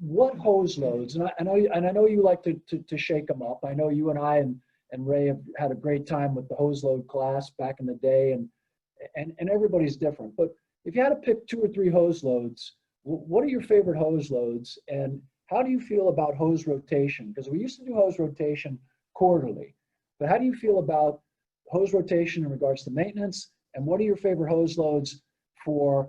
Speaker 1: what hose loads, and I know you like to shake them up. I know you and I and Ray have had a great time with the hose load class back in the day, and everybody's different. But if you had to pick 2 or 3 hose loads, what are your favorite hose loads, and how do you feel about hose rotation? Because we used to do hose rotation quarterly, but how do you feel about hose rotation in regards to maintenance, and what are your favorite hose loads for?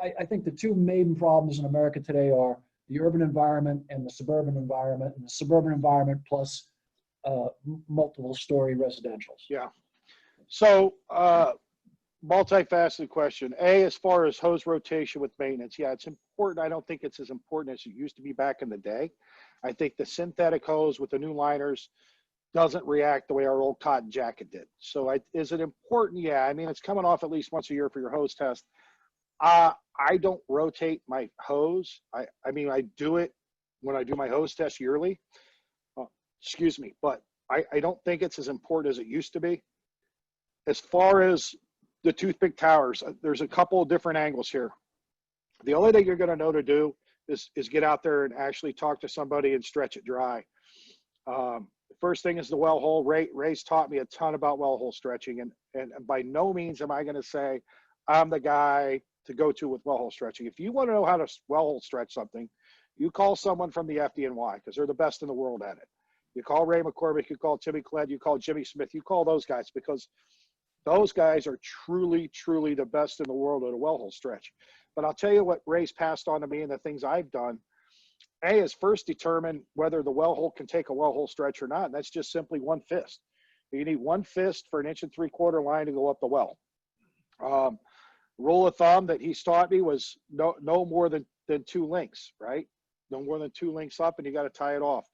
Speaker 1: I think the 2 main problems in America today are the urban environment and the suburban environment, and the suburban environment plus multiple story residentials.
Speaker 2: Yeah. So, multifaceted question. As far as hose rotation with maintenance, yeah, it's important. I don't think it's as important as it used to be back in the day. I think the synthetic hose with the new liners doesn't react the way our old cotton jacket did. So is it important? Yeah. I mean, it's coming off at least once a year for your hose test. I don't rotate my hose. I mean, I do it when I do my hose test yearly. Excuse me, but I don't think it's as important as it used to be. As far as the toothpick towers, there's a couple of different angles here. The only thing you're going to know to do is get out there and actually talk to somebody and stretch it dry. The first thing is the well hole. Ray's taught me a ton about well hole stretching, and by no means am I going to say I'm the guy to go to with well hole stretching. If you want to know how to well hole stretch something, you call someone from the FDNY, because they're the best in the world at it. You call Ray McCormick, you call Timmy Kled, you call Jimmy Smith, you call those guys, because those guys are truly, truly the best in the world at a well hole stretch. But I'll tell you what Ray's passed on to me and the things I've done. Is first determine whether the well hole can take a well hole stretch or not. And that's just simply 1 fist. You need 1 fist for an 1 3/4 line to go up the well. Rule of thumb that he's taught me was no more than 2 links, right? No more than 2 links up, and you got to tie it off.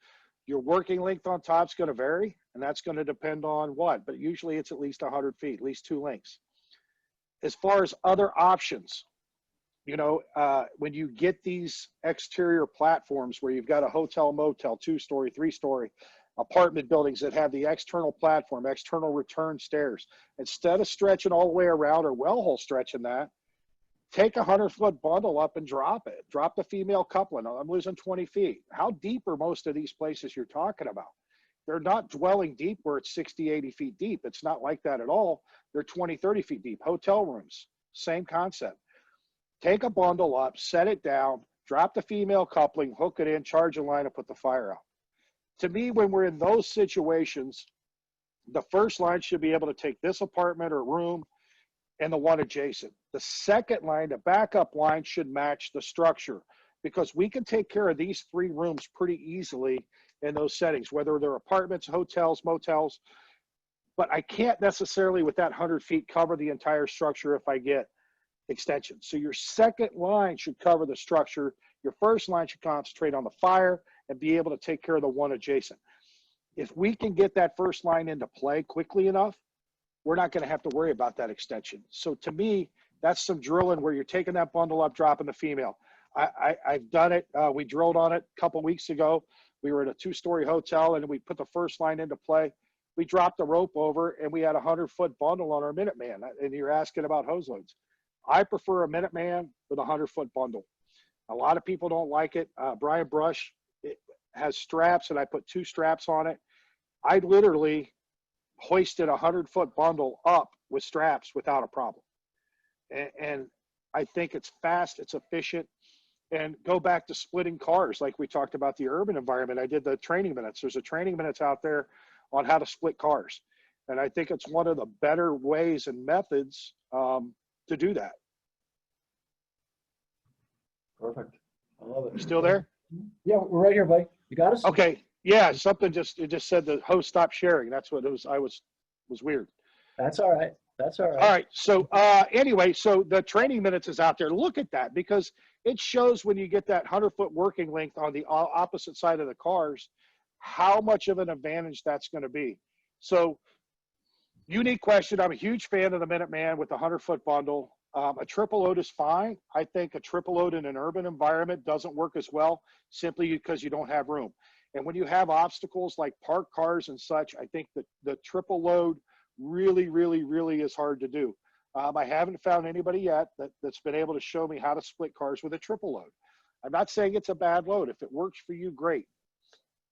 Speaker 2: Your working length on top is going to vary, and that's going to depend on what, but usually it's at least 100 feet, at least 2 links. As far as other options, when you get these exterior platforms where you've got a hotel, motel, 2-story, 3-story apartment buildings that have the external platform, external return stairs, instead of stretching all the way around or well hole stretching that, take a 100-foot bundle up and drop it. Drop the female coupling. I'm losing 20 feet. How deep are most of these places you're talking about? they're not dwelling deep where it's 60, 80 feet deep. It's not like that at all. They're 20, 30 feet deep. Hotel rooms, same concept. Take a bundle up, set it down, drop the female coupling, hook it in, charge a line, and put the fire out. To me, when we're in those situations, the first line should be able to take this apartment or room and the one adjacent. The second line, the backup line, should match the structure, because we can take care of these 3 rooms pretty easily in those settings, whether they're apartments, hotels, motels. But I can't necessarily, with that 100 feet, cover the entire structure if I get extensions. So your second line should cover the structure. Your first line should concentrate on the fire and be able to take care of the one adjacent. If we can get that first line into play quickly enough, we're not going to have to worry about that extension. So to me, that's some drilling where you're taking that bundle up, dropping the female. I've done it. We drilled on it a couple weeks ago. We were at a 2-story hotel and we put the first line into play. We dropped the rope over and we had a 100-foot bundle on our Minuteman. And you're asking about hose loads. I prefer a Minuteman with a 100-foot bundle. A lot of people don't like it. Brian Brush, it has straps, and I put 2 straps on it. I literally hoisted a 100-foot bundle up with straps without a problem. And I think it's fast, it's efficient. And go back to splitting cars, like we talked about the urban environment. I did the training minutes. There's a training minutes out there on how to split cars. And I think it's one of the better ways and methods to do that.
Speaker 1: Perfect. I love it.
Speaker 2: You still there?
Speaker 1: Yeah, we're right here, buddy. You got us?
Speaker 2: Okay. Yeah, something it just said the host stopped sharing. That's what it was. Was weird.
Speaker 1: That's all right. That's all right.
Speaker 2: All right. So anyway, so the training minutes is out there. Look at that, because it shows when you get that 100-foot working length on the opposite side of the cars, how much of an advantage that's going to be. So unique question. I'm a huge fan of the Minuteman with the 100-foot bundle. A triple load is fine. I think a triple load in an urban environment doesn't work as well, simply because you don't have room. And when you have obstacles like parked cars and such, I think that the triple load really, really, really is hard to do. I haven't found anybody yet that's been able to show me how to split cars with a triple load. I'm not saying it's a bad load. If it works for you, great.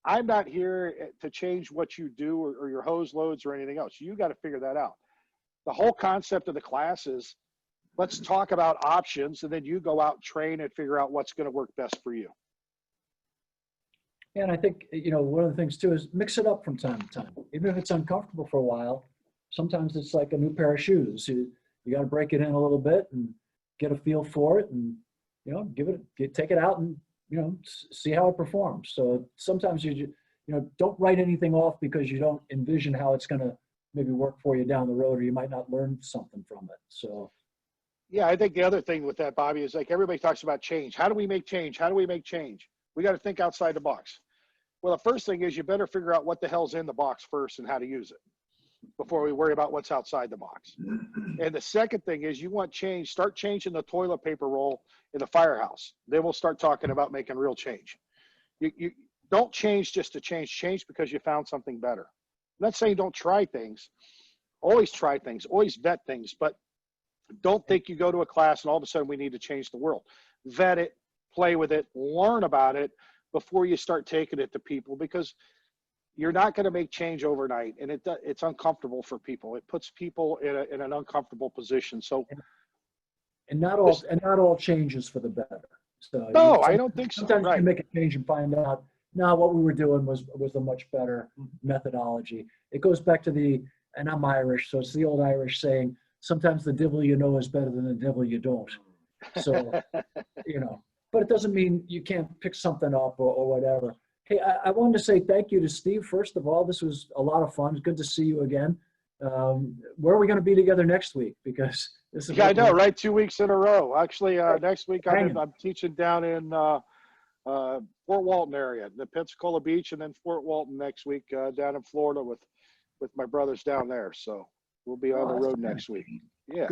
Speaker 2: I'm not here to change what you do or your hose loads or anything else. You got to figure that out. The whole concept of the class is, let's talk about options, and then you go out, train, and figure out what's going to work best for you.
Speaker 1: And I think, one of the things too is mix it up from time to time. Even if it's uncomfortable for a while, sometimes it's like a new pair of shoes. You got to break it in a little bit and get a feel for it, and take it out and see how it performs. So sometimes you don't write anything off because you don't envision how it's going to maybe work for you down the road, or you might not learn something from it. So
Speaker 2: yeah, I think the other thing with that, Bobby, is like everybody talks about change. How do we make change? How do we make change? We got to think outside the box. Well, the first thing is you better figure out what the hell's in the box first and how to use it before we worry about what's outside the box. And the second thing is you want change. Start changing the toilet paper roll in the firehouse. Then we'll start talking about making real change. You don't change just to change because you found something better. I'm not saying don't try things. Always try things, always vet things, but don't think you go to a class and all of a sudden we need to change the world. Vet it, play with it, learn about it before you start taking it to people, because you're not going to make change overnight, and it's uncomfortable for people. It puts people in an uncomfortable position. So,
Speaker 1: and not all changes for the better. So
Speaker 2: no, I don't think so.
Speaker 1: Sometimes
Speaker 2: right.
Speaker 1: you make a change and find out, no, what we were doing was a much better methodology. It goes back to and I'm Irish, so it's the old Irish saying, sometimes the devil you know is better than the devil you don't. So, but it doesn't mean you can't pick something up or whatever. Hey, I wanted to say thank you to Steve. First of all, this was a lot of fun. It's good to see you again. Where are we going to be together next week? Because this is
Speaker 2: I know, right? 2 weeks in a row. Actually, next week I'm teaching down in Fort Walton area, the Pensacola Beach, and then Fort Walton next week down in Florida with my brothers down there. So we'll be on the road next week. Yeah.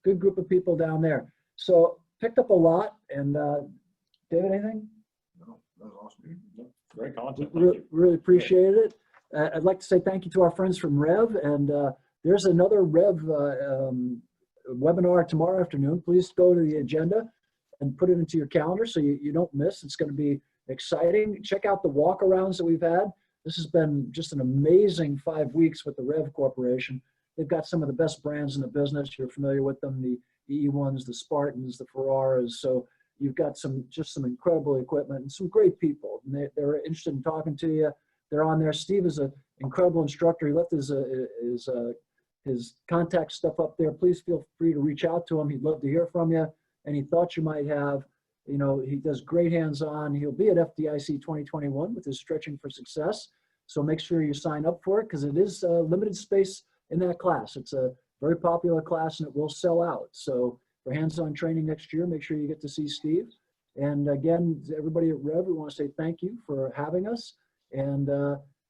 Speaker 1: Good group of people down there. So picked up a lot. And David, anything?
Speaker 3: No, that was awesome. Great content.
Speaker 1: Really appreciate it. I'd like to say thank you to our friends from Rev. And there's another Rev webinar tomorrow afternoon. Please go to the agenda and put it into your calendar so you don't miss. It's going to be exciting. Check out the walkarounds that we've had. This has been just an amazing 5 weeks with the Rev Corporation. They've got some of the best brands in the business. You're familiar with them, the E1s, the Spartans, the Ferraras. So you've got just some incredible equipment and some great people. And they're interested in talking to you. They're on there. Steve is an incredible instructor. He left his contact stuff up there. Please feel free to reach out to him. He'd love to hear from you. Any thoughts you might have. You know, he does great hands-on. He'll be at FDIC 2021 with his Stretching for Success. So make sure you sign up for it because it is limited space in that class. It's a very popular class and it will sell out. So for hands-on training next year, make sure you get to see Steve. And again, everybody at Rev, we want to say thank you for having us. And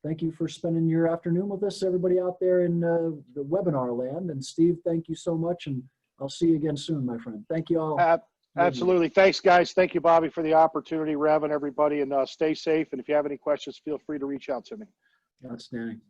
Speaker 1: thank you for spending your afternoon with us, everybody out there in the webinar land. And Steve, thank you so much. And I'll see you again soon, my friend. Thank you all.
Speaker 2: Absolutely. Thanks, guys. Thank you, Bobby, for the opportunity, Rev, and everybody. And stay safe. And if you have any questions, feel free to reach out to me.
Speaker 1: Outstanding.